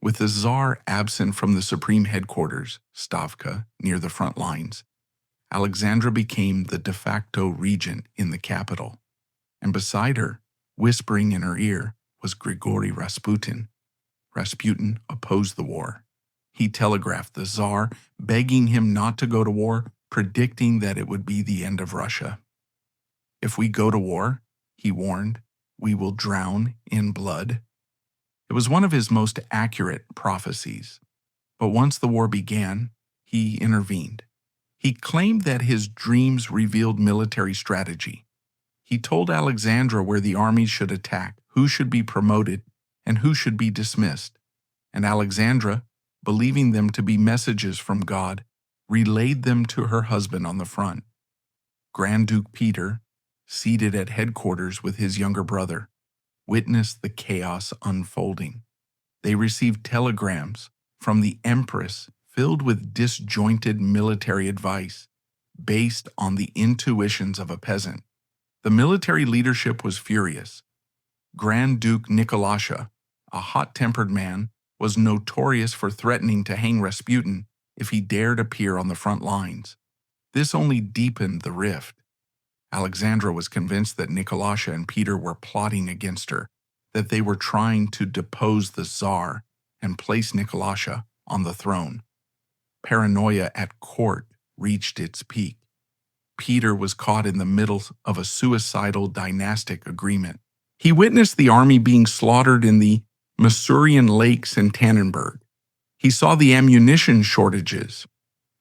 With the Tsar absent from the supreme headquarters, Stavka, near the front lines, Alexandra became the de facto regent in the capital. And beside her, whispering in her ear, was Grigory Rasputin. Rasputin opposed the war. He telegraphed the Tsar, begging him not to go to war, predicting that it would be the end of Russia. "If we go to war," he warned, "we will drown in blood." It was one of his most accurate prophecies. But once the war began, he intervened. He claimed that his dreams revealed military strategy. He told Alexandra where the armies should attack, who should be promoted, and who should be dismissed. And Alexandra, believing them to be messages from God, relayed them to her husband on the front. Grand Duke Peter, seated at headquarters with his younger brother, witnessed the chaos unfolding. They received telegrams from the Empress filled with disjointed military advice based on the intuitions of a peasant. The military leadership was furious. Grand Duke Nikolaevich, a hot-tempered man, was notorious for threatening to hang Rasputin if he dared appear on the front lines. This only deepened the rift. Alexandra was convinced that Nikolaevich and Peter were plotting against her, that they were trying to depose the Tsar and place Nikolaevich on the throne. Paranoia at court reached its peak. Peter was caught in the middle of a suicidal dynastic agreement. He witnessed the army being slaughtered in the Masurian lakes in Tannenberg. He saw the ammunition shortages,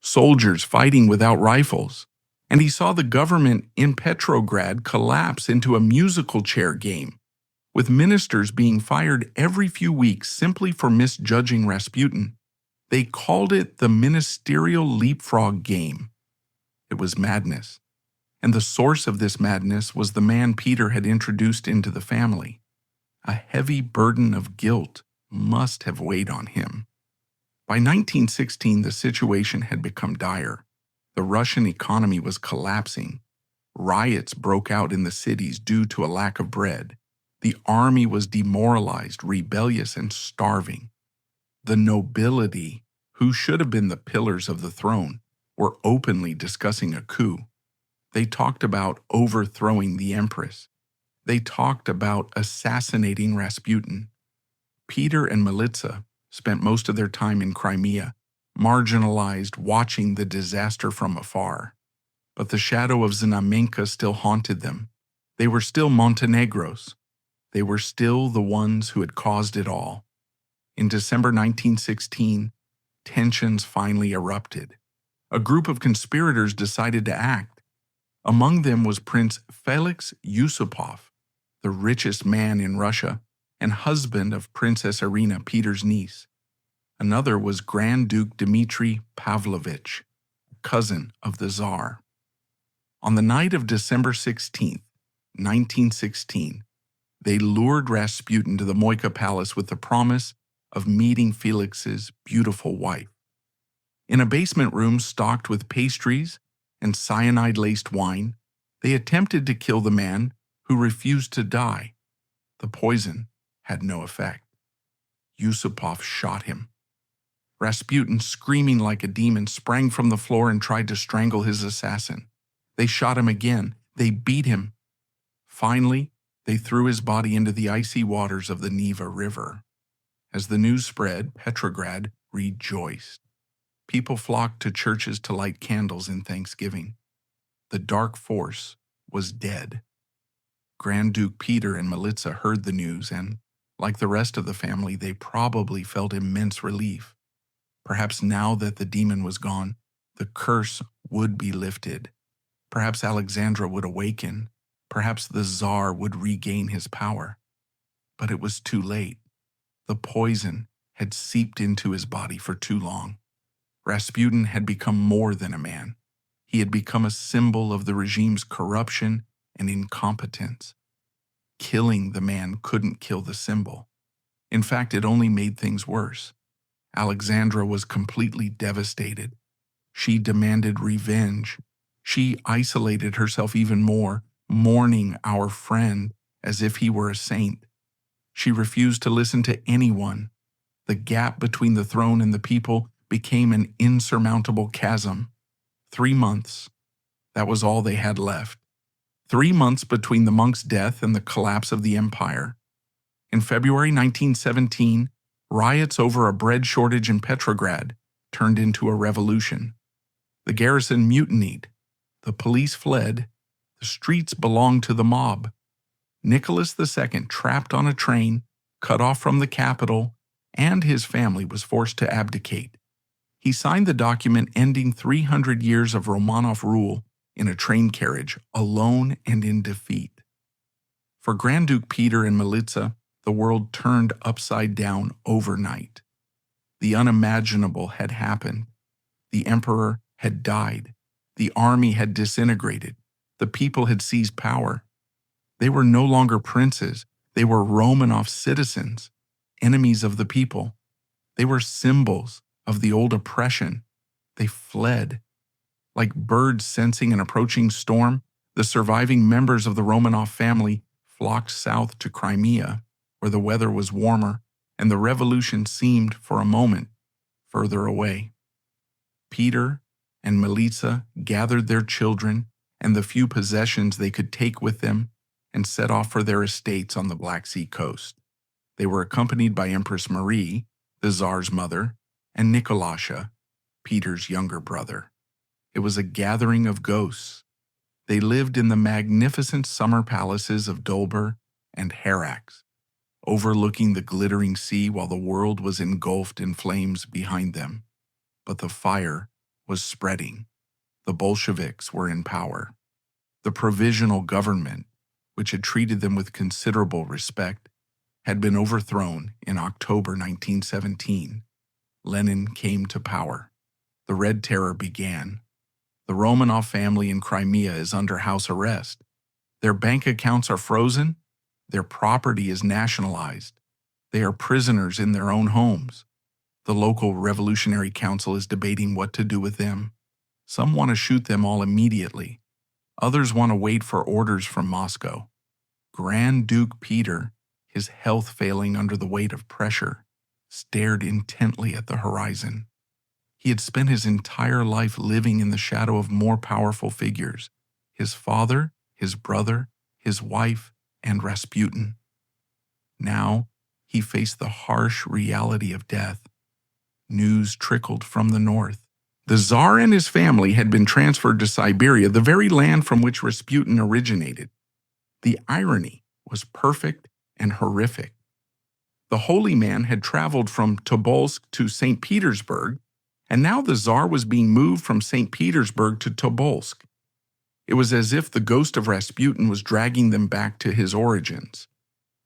soldiers fighting without rifles, and he saw the government in Petrograd collapse into a musical chair game, with ministers being fired every few weeks simply for misjudging Rasputin. They called it the ministerial leapfrog game. It was madness, and the source of this madness was the man Peter had introduced into the family. A heavy burden of guilt must have weighed on him. By 1916, the situation had become dire. The Russian economy was collapsing. Riots broke out in the cities due to a lack of bread. The army was demoralized, rebellious, and starving. The nobility, who should have been the pillars of the throne, were openly discussing a coup. They talked about overthrowing the Empress. They talked about assassinating Rasputin. Peter and Militsa spent most of their time in Crimea, marginalized, watching the disaster from afar. But the shadow of Znamenka still haunted them. They were still Montenegros. They were still the ones who had caused it all. In December 1916, tensions finally erupted. A group of conspirators decided to act. Among them was Prince Felix Yusupov, the richest man in Russia and husband of Princess Irina, Peter's niece. Another was Grand Duke Dmitry Pavlovich, cousin of the Tsar. On the night of December 16, 1916, they lured Rasputin to the Moika Palace with the promise of meeting Felix's beautiful wife. In a basement room stocked with pastries and cyanide-laced wine, they attempted to kill the man who refused to die. The poison had no effect. Yusupov shot him. Rasputin, screaming like a demon, sprang from the floor and tried to strangle his assassin. They shot him again. They beat him. Finally, they threw his body into the icy waters of the Neva River. As the news spread, Petrograd rejoiced. People flocked to churches to light candles in thanksgiving. The dark force was dead. Grand Duke Peter and Militsa heard the news and, like the rest of the family, they probably felt immense relief. Perhaps now that the demon was gone, the curse would be lifted. Perhaps Alexandra would awaken. Perhaps the Tsar would regain his power. But it was too late. The poison had seeped into his body for too long. Rasputin had become more than a man. He had become a symbol of the regime's corruption and incompetence. Killing the man couldn't kill the symbol. In fact, it only made things worse. Alexandra was completely devastated. She demanded revenge. She isolated herself even more, mourning our friend as if he were a saint. She refused to listen to anyone. The gap between the throne and the people became an insurmountable chasm. 3 months. That was all they had left. 3 months between the monk's death and the collapse of the empire. In February 1917, riots over a bread shortage in Petrograd turned into a revolution. The garrison mutinied. The police fled. The streets belonged to the mob. Nicholas II, trapped on a train, cut off from the capital, and his family was forced to abdicate. He signed the document ending 300 years of Romanov rule in a train carriage, alone and in defeat. For Grand Duke Peter and Militsa, the world turned upside down overnight. The unimaginable had happened. The emperor had died. The army had disintegrated. The people had seized power. They were no longer princes. They were Romanov citizens, enemies of the people. They were symbols of the old oppression. They fled. Like birds sensing an approaching storm, the surviving members of the Romanov family flocked south to Crimea, where the weather was warmer and the revolution seemed, for a moment, further away. Peter and Militsa gathered their children and the few possessions they could take with them and set off for their estates on the Black Sea coast. They were accompanied by Empress Marie, the Tsar's mother, and Nikolaevich, Peter's younger brother. It was a gathering of ghosts. They lived in the magnificent summer palaces of Dolber and Herax, overlooking the glittering sea while the world was engulfed in flames behind them. But the fire was spreading. The Bolsheviks were in power. The provisional government, which had treated them with considerable respect, had been overthrown in October 1917. Lenin came to power. The Red Terror began. The Romanov family in Crimea is under house arrest. Their bank accounts are frozen. Their property is nationalized. They are prisoners in their own homes. The local Revolutionary Council is debating what to do with them. Some want to shoot them all immediately. Others want to wait for orders from Moscow. Grand Duke Peter, his health failing under the weight of pressure, stared intently at the horizon. He had spent his entire life living in the shadow of more powerful figures: his father, his brother, his wife, and Rasputin. Now he faced the harsh reality of death. News trickled from the north. The Tsar and his family had been transferred to Siberia, the very land from which Rasputin originated. The irony was perfect and horrific. The holy man had traveled from Tobolsk to St. Petersburg, and now the Tsar was being moved from St. Petersburg to Tobolsk. It was as if the ghost of Rasputin was dragging them back to his origins.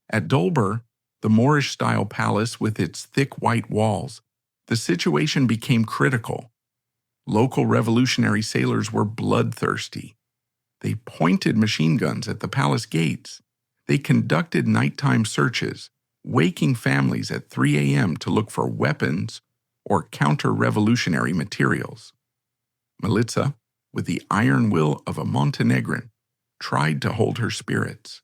At Dolber, the Moorish-style palace with its thick white walls, the situation became critical. Local revolutionary sailors were bloodthirsty. They pointed machine guns at the palace gates. They conducted nighttime searches, waking families at 3 a.m. to look for weapons or counter-revolutionary materials. Militsa, with the iron will of a Montenegrin, tried to hold her spirits.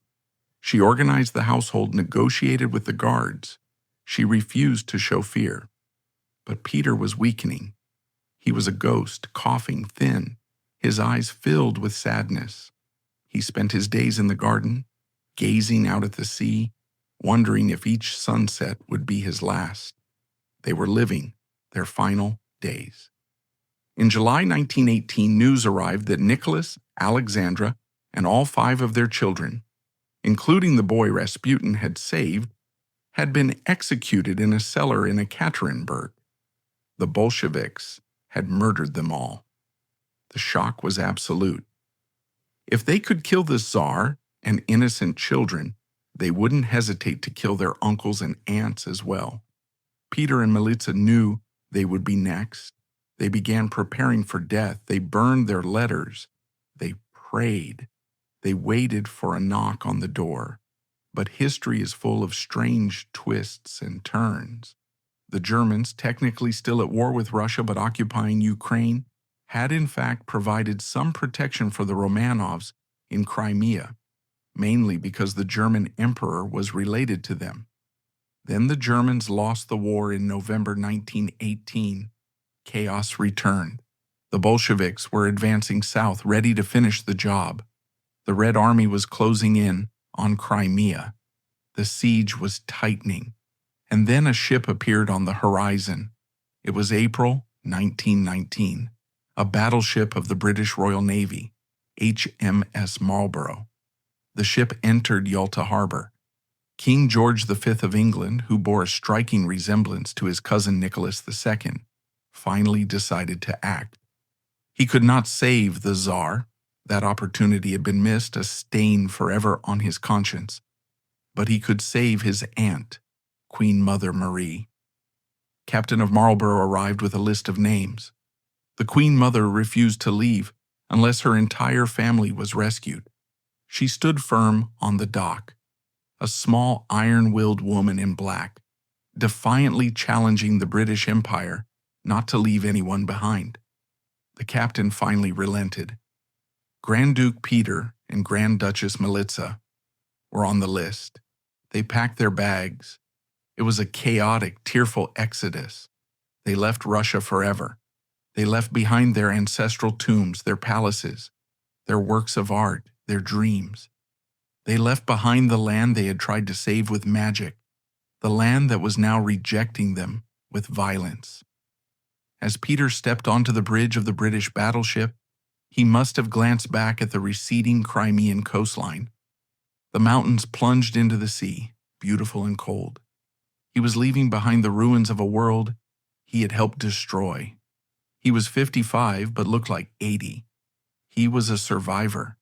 She organized the household, negotiated with the guards. She refused to show fear. But Peter was weakening. He was a ghost, coughing, thin, his eyes filled with sadness. He spent his days in the garden, gazing out at the sea, wondering if each sunset would be his last. They were living their final days. In July 1918, news arrived that Nicholas, Alexandra, and all 5 of their children, including the boy Rasputin had saved, had been executed in a cellar in Ekaterinburg. The Bolsheviks had murdered them all. The shock was absolute. If they could kill the Tsar and innocent children, they wouldn't hesitate to kill their uncles and aunts as well. Peter and Militsa knew they would be next. They began preparing for death. They burned their letters. They prayed. They waited for a knock on the door. But history is full of strange twists and turns. The Germans, technically still at war with Russia but occupying Ukraine, had in fact provided some protection for the Romanovs in Crimea, mainly because the German emperor was related to them. Then the Germans lost the war in November 1918. Chaos returned. The Bolsheviks were advancing south, ready to finish the job. The Red Army was closing in on Crimea. The siege was tightening. And then a ship appeared on the horizon. It was April 1919. A battleship of the British Royal Navy, HMS Marlborough. The ship entered Yalta Harbor. King George V of England, who bore a striking resemblance to his cousin Nicholas II, finally decided to act. He could not save the Tsar. That opportunity had been missed, a stain forever on his conscience. But he could save his aunt, Queen Mother Marie. Captain of Marlborough arrived with a list of names. The Queen Mother refused to leave unless her entire family was rescued. She stood firm on the dock, a small iron-willed woman in black, defiantly challenging the British Empire not to leave anyone behind. The captain finally relented. Grand Duke Peter and Grand Duchess Militsa were on the list. They packed their bags. It was a chaotic, tearful exodus. They left Russia forever. They left behind their ancestral tombs, their palaces, their works of art, their dreams. They left behind the land they had tried to save with magic, the land that was now rejecting them with violence. As Peter stepped onto the bridge of the British battleship, he must have glanced back at the receding Crimean coastline. The mountains plunged into the sea, beautiful and cold. He was leaving behind the ruins of a world he had helped destroy. He was 55 but looked like 80. He was a survivor,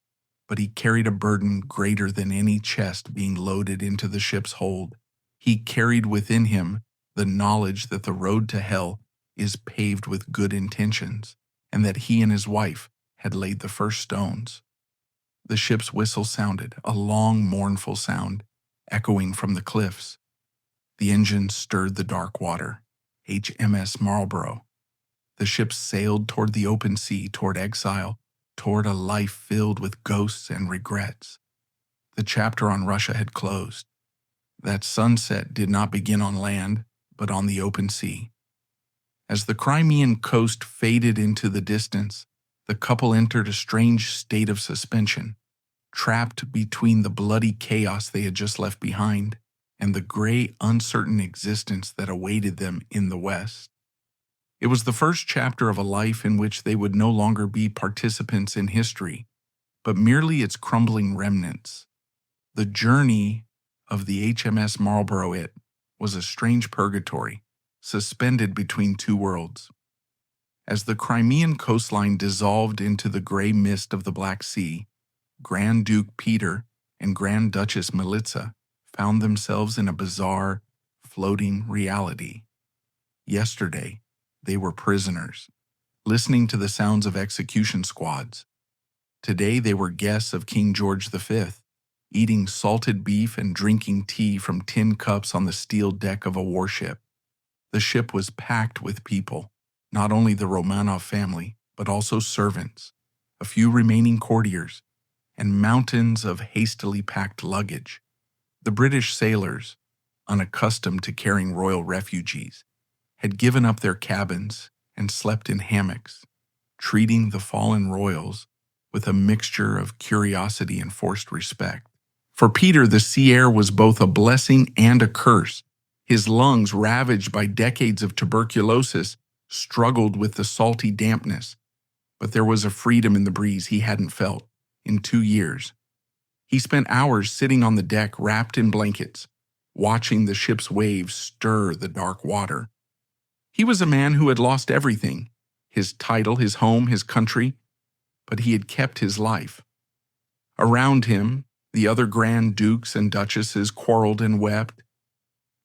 but he carried a burden greater than any chest being loaded into the ship's hold. He carried within him the knowledge that the road to hell is paved with good intentions, and that he and his wife had laid the first stones. The ship's whistle sounded, a long, mournful sound, echoing from the cliffs. The engine stirred the dark water. HMS Marlborough. The ship sailed toward the open sea, toward exile, toward a life filled with ghosts and regrets. The chapter on Russia had closed. That sunset did not begin on land, but on the open sea. As the Crimean coast faded into the distance, the couple entered a strange state of suspension, trapped between the bloody chaos they had just left behind and the gray, uncertain existence that awaited them in the West. It was the first chapter of a life in which they would no longer be participants in history, but merely its crumbling remnants. The journey of the HMS Marlborough was a strange purgatory, suspended between two worlds. As the Crimean coastline dissolved into the gray mist of the Black Sea, Grand Duke Peter and Grand Duchess Militsa found themselves in a bizarre, floating reality. Yesterday, they were prisoners, listening to the sounds of execution squads. Today they were guests of King George V, eating salted beef and drinking tea from tin cups on the steel deck of a warship. The ship was packed with people, not only the Romanov family, but also servants, a few remaining courtiers, and mountains of hastily packed luggage. The British sailors, unaccustomed to carrying royal refugees, had given up their cabins and slept in hammocks, treating the fallen royals with a mixture of curiosity and forced respect. For Peter, the sea air was both a blessing and a curse. His lungs, ravaged by decades of tuberculosis, struggled with the salty dampness, but there was a freedom in the breeze he hadn't felt in 2 years. He spent hours sitting on the deck wrapped in blankets, watching the ship's waves stir the dark water. He was a man who had lost everything, his title, his home, his country, but he had kept his life. Around him, the other Grand Dukes and Duchesses quarreled and wept.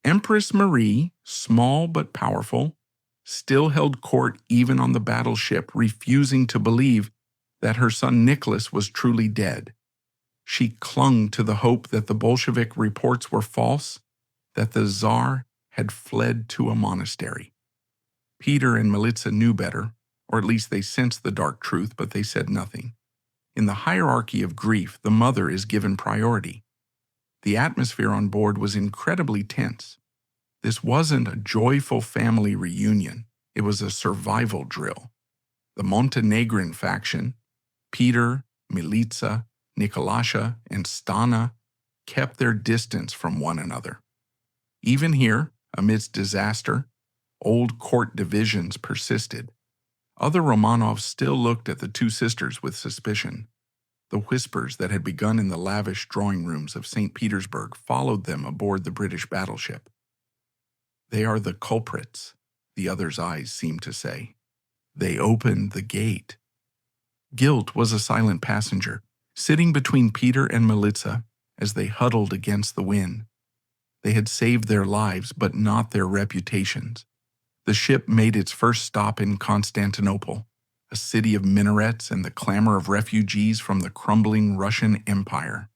Empress Marie, small but powerful, still held court even on the battleship, refusing to believe that her son Nicholas was truly dead. She clung to the hope that the Bolshevik reports were false, that the Tsar had fled to a monastery. Peter and Militsa knew better, or at least they sensed the dark truth, but they said nothing. In the hierarchy of grief, the mother is given priority. The atmosphere on board was incredibly tense. This wasn't a joyful family reunion. It was a survival drill. The Montenegrin faction, Peter, Militsa, Nikolaevich, and Stana, kept their distance from one another. Even here, amidst disaster, old court divisions persisted. Other Romanovs still looked at the two sisters with suspicion. The whispers that had begun in the lavish drawing rooms of St. Petersburg followed them aboard the British battleship. "They are the culprits," the other's eyes seemed to say. "They opened the gate." Guilt was a silent passenger, sitting between Peter and Militsa as they huddled against the wind. They had saved their lives, but not their reputations. The ship made its first stop in Constantinople, a city of minarets and the clamor of refugees from the crumbling Russian Empire.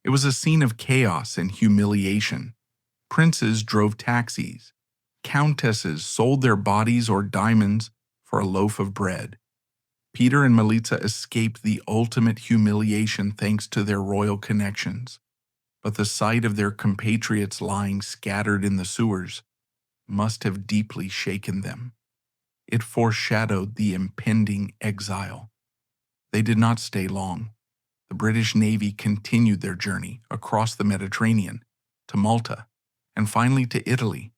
It was a scene of chaos and humiliation. Princes drove taxis. Countesses sold their bodies or diamonds for a loaf of bread. Peter and Militsa escaped the ultimate humiliation thanks to their royal connections. But the sight of their compatriots lying scattered in the sewers must have deeply shaken them. It foreshadowed the impending exile. They did not stay long. The British Navy continued their journey across the Mediterranean, to Malta, and finally to Italy.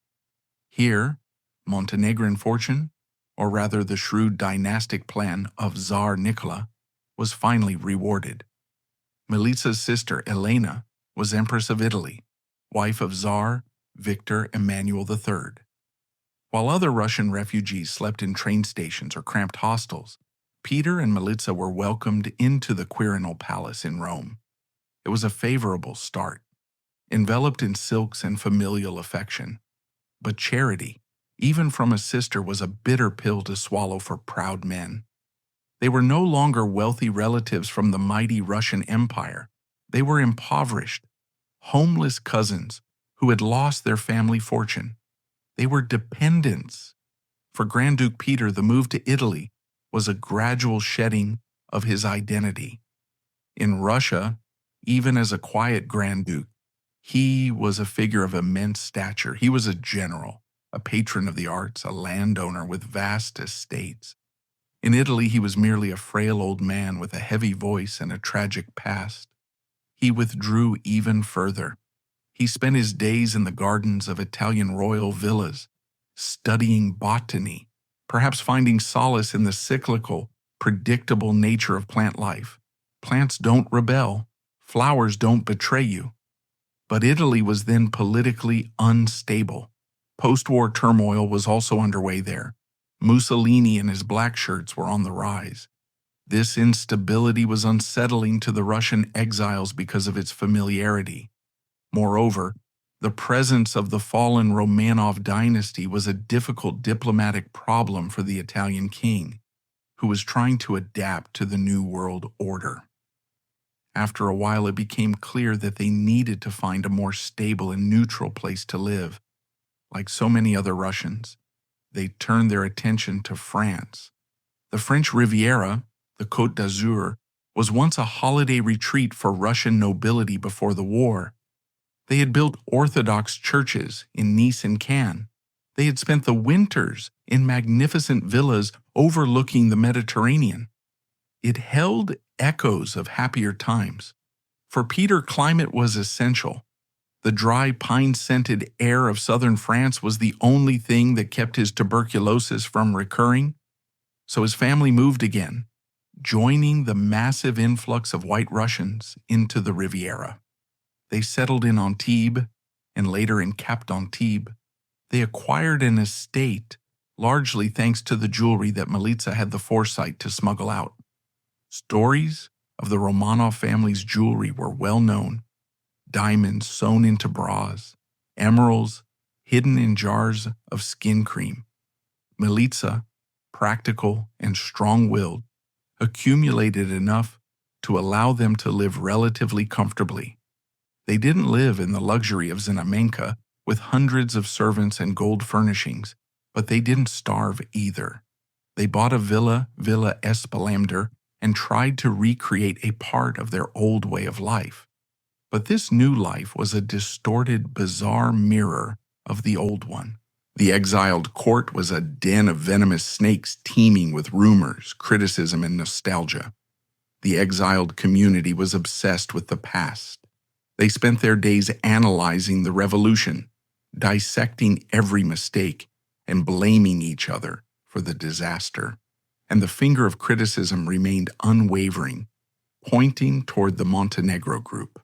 Here, Montenegrin fortune, or rather the shrewd dynastic plan of Tsar Nicola, was finally rewarded. Militsa's sister, Elena, was Empress of Italy, wife of Tsar Victor Emmanuel III. While other Russian refugees slept in train stations or cramped hostels, Peter and Militsa were welcomed into the Quirinal Palace in Rome. It was a favorable start, enveloped in silks and familial affection. But charity, even from a sister, was a bitter pill to swallow for proud men. They were no longer wealthy relatives from the mighty Russian Empire. They were impoverished, homeless cousins who had lost their family fortune. They were dependents. For Grand Duke Peter, the move to Italy was a gradual shedding of his identity. In Russia, even as a quiet Grand Duke, he was a figure of immense stature. He was a general, a patron of the arts, a landowner with vast estates. In Italy, he was merely a frail old man with a heavy voice and a tragic past. He withdrew even further. He spent his days in the gardens of Italian royal villas, studying botany, perhaps finding solace in the cyclical, predictable nature of plant life. Plants don't rebel. Flowers don't betray you. But Italy was then politically unstable. Post-war turmoil was also underway there. Mussolini and his black shirts were on the rise. This instability was unsettling to the Russian exiles because of its familiarity. Moreover, the presence of the fallen Romanov dynasty was a difficult diplomatic problem for the Italian king, who was trying to adapt to the new world order. After a while, it became clear that they needed to find a more stable and neutral place to live. Like so many other Russians, they turned their attention to France. The French Riviera, the Côte d'Azur, was once a holiday retreat for Russian nobility before the war. They had built Orthodox churches in Nice and Cannes. They had spent the winters in magnificent villas overlooking the Mediterranean. It held echoes of happier times. For Peter, climate was essential. The dry, pine-scented air of southern France was the only thing that kept his tuberculosis from recurring, so his family moved again, joining the massive influx of White Russians into the Riviera. They settled in Antibes and later in Cap d'Antibes. They acquired an estate, largely thanks to the jewelry that Militsa had the foresight to smuggle out. Stories of the Romanov family's jewelry were well known. Diamonds sewn into bras, emeralds hidden in jars of skin cream. Militsa, practical and strong-willed, accumulated enough to allow them to live relatively comfortably. They didn't live in the luxury of Znamenka with hundreds of servants and gold furnishings, but they didn't starve either. They bought a Villa Espalander, and tried to recreate a part of their old way of life. But this new life was a distorted, bizarre mirror of the old one. The exiled court was a den of venomous snakes teeming with rumors, criticism, and nostalgia. The exiled community was obsessed with the past. They spent their days analyzing the revolution, dissecting every mistake, and blaming each other for the disaster. And the finger of criticism remained unwavering, pointing toward the Montenegro group.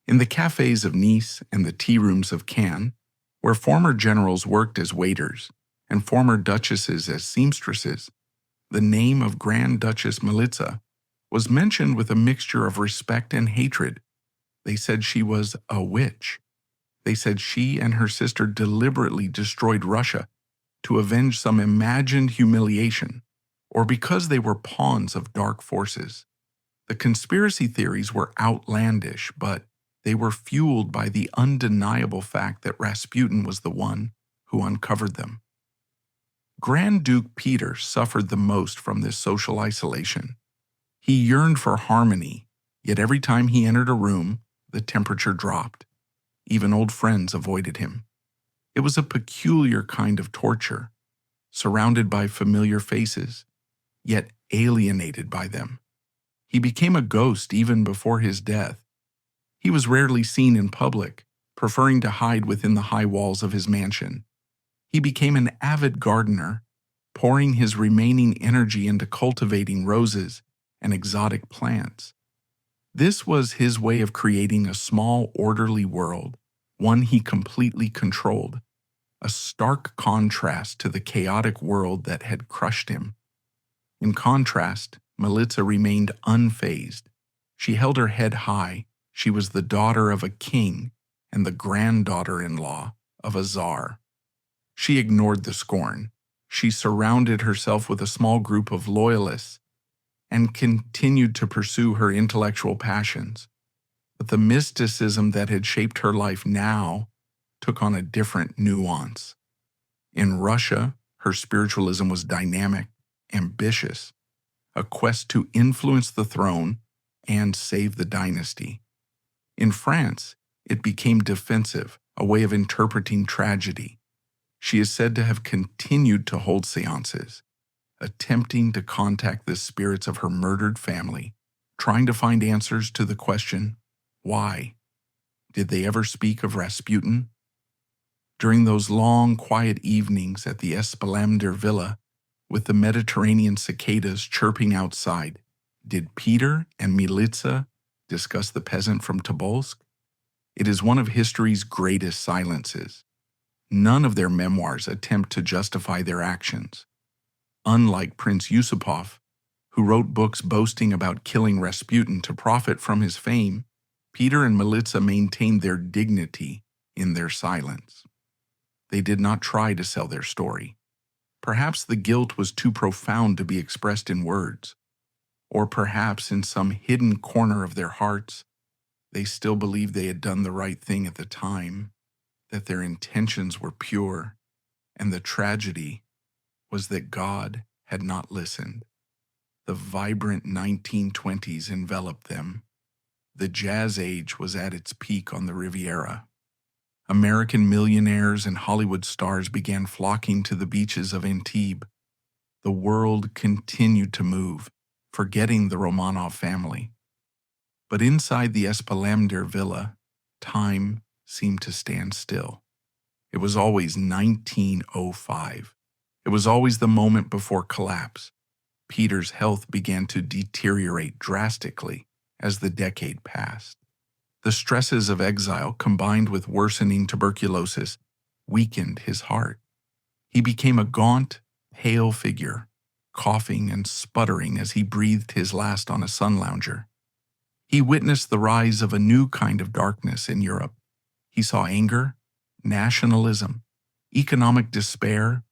In the cafes of Nice and the tea rooms of Cannes, where former generals worked as waiters and former duchesses as seamstresses, the name of Grand Duchess Militsa was mentioned with a mixture of respect and hatred. They said she was a witch. They said she and her sister deliberately destroyed Russia to avenge some imagined humiliation, or because they were pawns of dark forces. The conspiracy theories were outlandish, but they were fueled by the undeniable fact that Rasputin was the one who uncovered them. Grand Duke Peter suffered the most from this social isolation. He yearned for harmony, yet every time he entered a room, the temperature dropped. Even old friends avoided him. It was a peculiar kind of torture, surrounded by familiar faces, yet alienated by them. He became a ghost even before his death. He was rarely seen in public, preferring to hide within the high walls of his mansion. He became an avid gardener, pouring his remaining energy into cultivating roses and exotic plants. This was his way of creating a small, orderly world, one he completely controlled, a stark contrast to the chaotic world that had crushed him. In contrast, Militsa remained unfazed. She held her head high. She was the daughter of a king and the granddaughter-in-law of a Tsar. She ignored the scorn. She surrounded herself with a small group of loyalists and continued to pursue her intellectual passions. But the mysticism that had shaped her life now took on a different nuance. In Russia, her spiritualism was dynamic, ambitious, a quest to influence the throne and save the dynasty. In France, it became defensive, a way of interpreting tragedy. She is said to have continued to hold seances, attempting to contact the spirits of her murdered family, trying to find answers to the question, why? Did they ever speak of Rasputin? During those long, quiet evenings at the Espalander Villa, with the Mediterranean cicadas chirping outside, did Peter and Militsa discuss the peasant from Tobolsk? It is one of history's greatest silences. None of their memoirs attempt to justify their actions. Unlike Prince Yusupov, who wrote books boasting about killing Rasputin to profit from his fame, Peter and Militsa maintained their dignity in their silence. They did not try to sell their story. Perhaps the guilt was too profound to be expressed in words, or perhaps in some hidden corner of their hearts, they still believed they had done the right thing at the time, that their intentions were pure, and the tragedy was that God had not listened. The vibrant 1920s enveloped them. The jazz age was at its peak on the Riviera. American millionaires and Hollywood stars began flocking to the beaches of Antibes. The world continued to move, forgetting the Romanov family. But inside the Espalander villa, time seemed to stand still. It was always 1905. It was always the moment before collapse. Peter's health began to deteriorate drastically as the decade passed. The stresses of exile, combined with worsening tuberculosis, weakened his heart. He became a gaunt, pale figure, coughing and sputtering as he breathed his last on a sun lounger. He witnessed the rise of a new kind of darkness in Europe. He saw anger, nationalism, economic despair,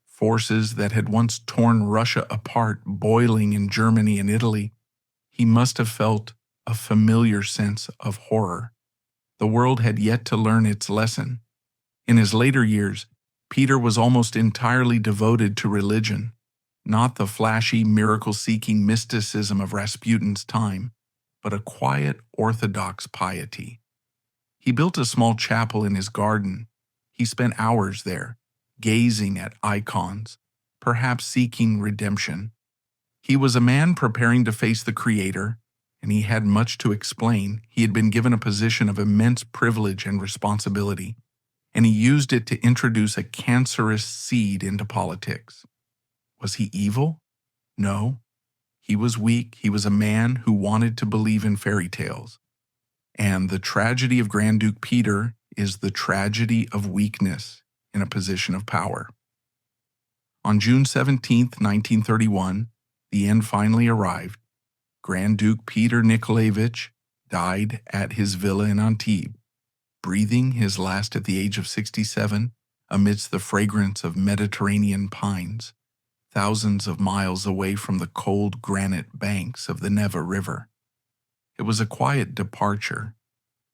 forces that had once torn Russia apart boiling in Germany and Italy. He must have felt a familiar sense of horror. The world had yet to learn its lesson. In his later years, Peter was almost entirely devoted to religion, not the flashy, miracle-seeking mysticism of Rasputin's time, but a quiet, orthodox piety. He built a small chapel in his garden. He spent hours there, gazing at icons, perhaps seeking redemption. He was a man preparing to face the Creator, and he had much to explain. He had been given a position of immense privilege and responsibility, and he used it to introduce a cancerous seed into politics. Was he evil? No. He was weak. He was a man who wanted to believe in fairy tales. And the tragedy of Grand Duke Peter is the tragedy of weakness in a position of power. On June 17, 1931, the end finally arrived. Grand Duke Peter Nikolaevich died at his villa in Antibes, breathing his last at the age of 67 amidst the fragrance of Mediterranean pines, thousands of miles away from the cold granite banks of the Neva River. It was a quiet departure.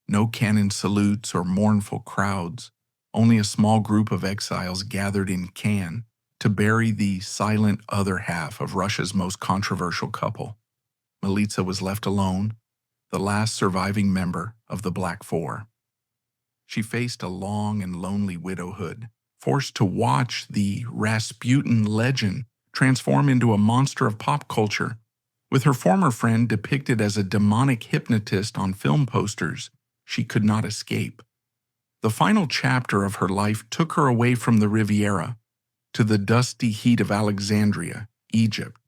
No cannon salutes or mournful crowds, only a small group of exiles gathered in Cannes to bury the silent other half of Russia's most controversial couple. Militsa was left alone, the last surviving member of the Black Four. She faced a long and lonely widowhood, forced to watch the Rasputin legend transform into a monster of pop culture, with her former friend depicted as a demonic hypnotist on film posters. She could not escape. The final chapter of her life took her away from the Riviera to the dusty heat of Alexandria, Egypt,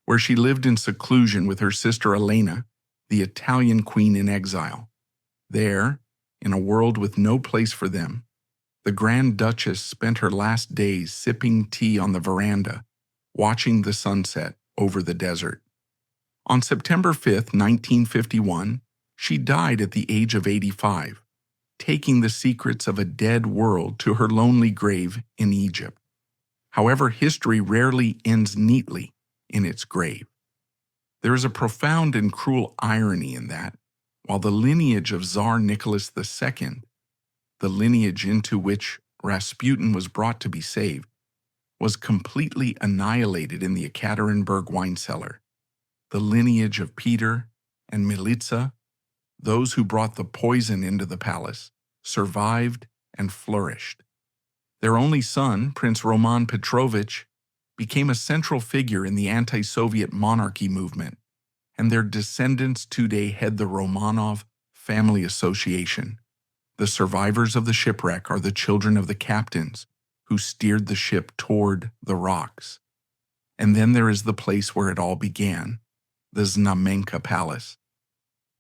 where she lived in seclusion with her sister Elena, the Italian queen in exile. There, in a world with no place for them, the Grand Duchess spent her last days sipping tea on the veranda, watching the sunset over the desert. On September 5, 1951, she died at the age of 85, taking the secrets of a dead world to her lonely grave in Egypt. However, history rarely ends neatly in its grave. There is a profound and cruel irony in that, while the lineage of Tsar Nicholas II, the lineage into which Rasputin was brought to be saved, was completely annihilated in the Ekaterinburg wine cellar, the lineage of Peter and Militsa, those who brought the poison into the palace, survived and flourished. Their only son, Prince Roman Petrovich, became a central figure in the anti-Soviet monarchy movement, and their descendants today head the Romanov Family Association. The survivors of the shipwreck are the children of the captains who steered the ship toward the rocks. And then there is the place where it all began, the Znamenka Palace.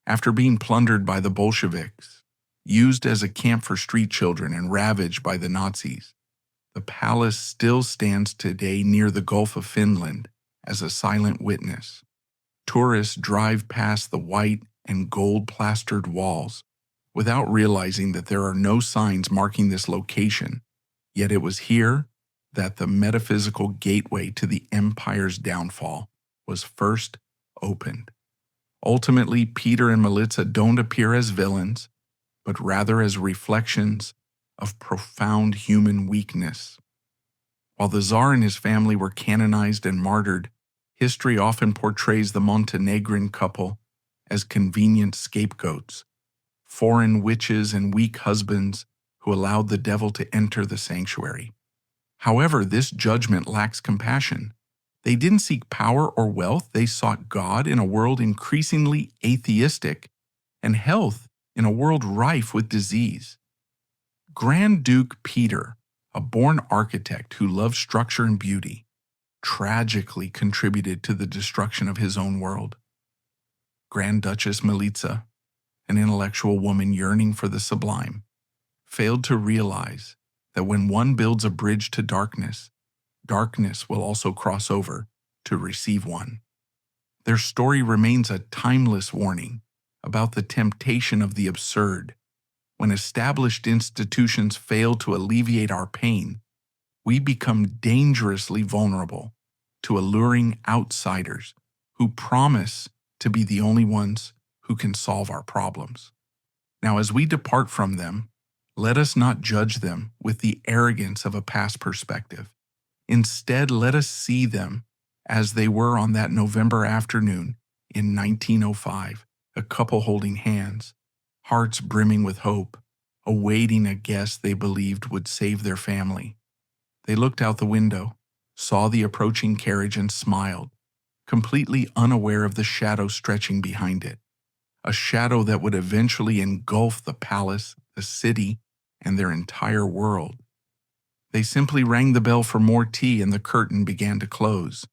After being plundered by the Bolsheviks, used as a camp for street children and ravaged by the Nazis, the palace still stands today near the Gulf of Finland as a silent witness. Tourists drive past the white and gold-plastered walls without realizing that there are no signs marking this location, yet it was here that the metaphysical gateway to the empire's downfall was first opened. Ultimately, Peter and Militsa don't appear as villains, but rather as reflections of profound human weakness. While the Tsar and his family were canonized and martyred, history often portrays the Montenegrin couple as convenient scapegoats, foreign witches and weak husbands who allowed the devil to enter the sanctuary. However, this judgment lacks compassion. They didn't seek power or wealth, they sought God in a world increasingly atheistic, and health in a world rife with disease. Grand Duke Peter, a born architect who loved structure and beauty, tragically contributed to the destruction of his own world. Grand Duchess Militsa, an intellectual woman yearning for the sublime, failed to realize that when one builds a bridge to darkness, darkness will also cross over to receive one. Their story remains a timeless warning about the temptation of the absurd. When established institutions fail to alleviate our pain, we become dangerously vulnerable to alluring outsiders who promise to be the only ones who can solve our problems. Now, as we depart from them, let us not judge them with the arrogance of a past perspective. Instead, let us see them as they were on that November afternoon in 1905, a couple holding hands, hearts brimming with hope, awaiting a guest they believed would save their family. They looked out the window, saw the approaching carriage, and smiled, completely unaware of the shadow stretching behind it, a shadow that would eventually engulf the palace, the city, and their entire world. They simply rang the bell for more tea, and the curtain began to close.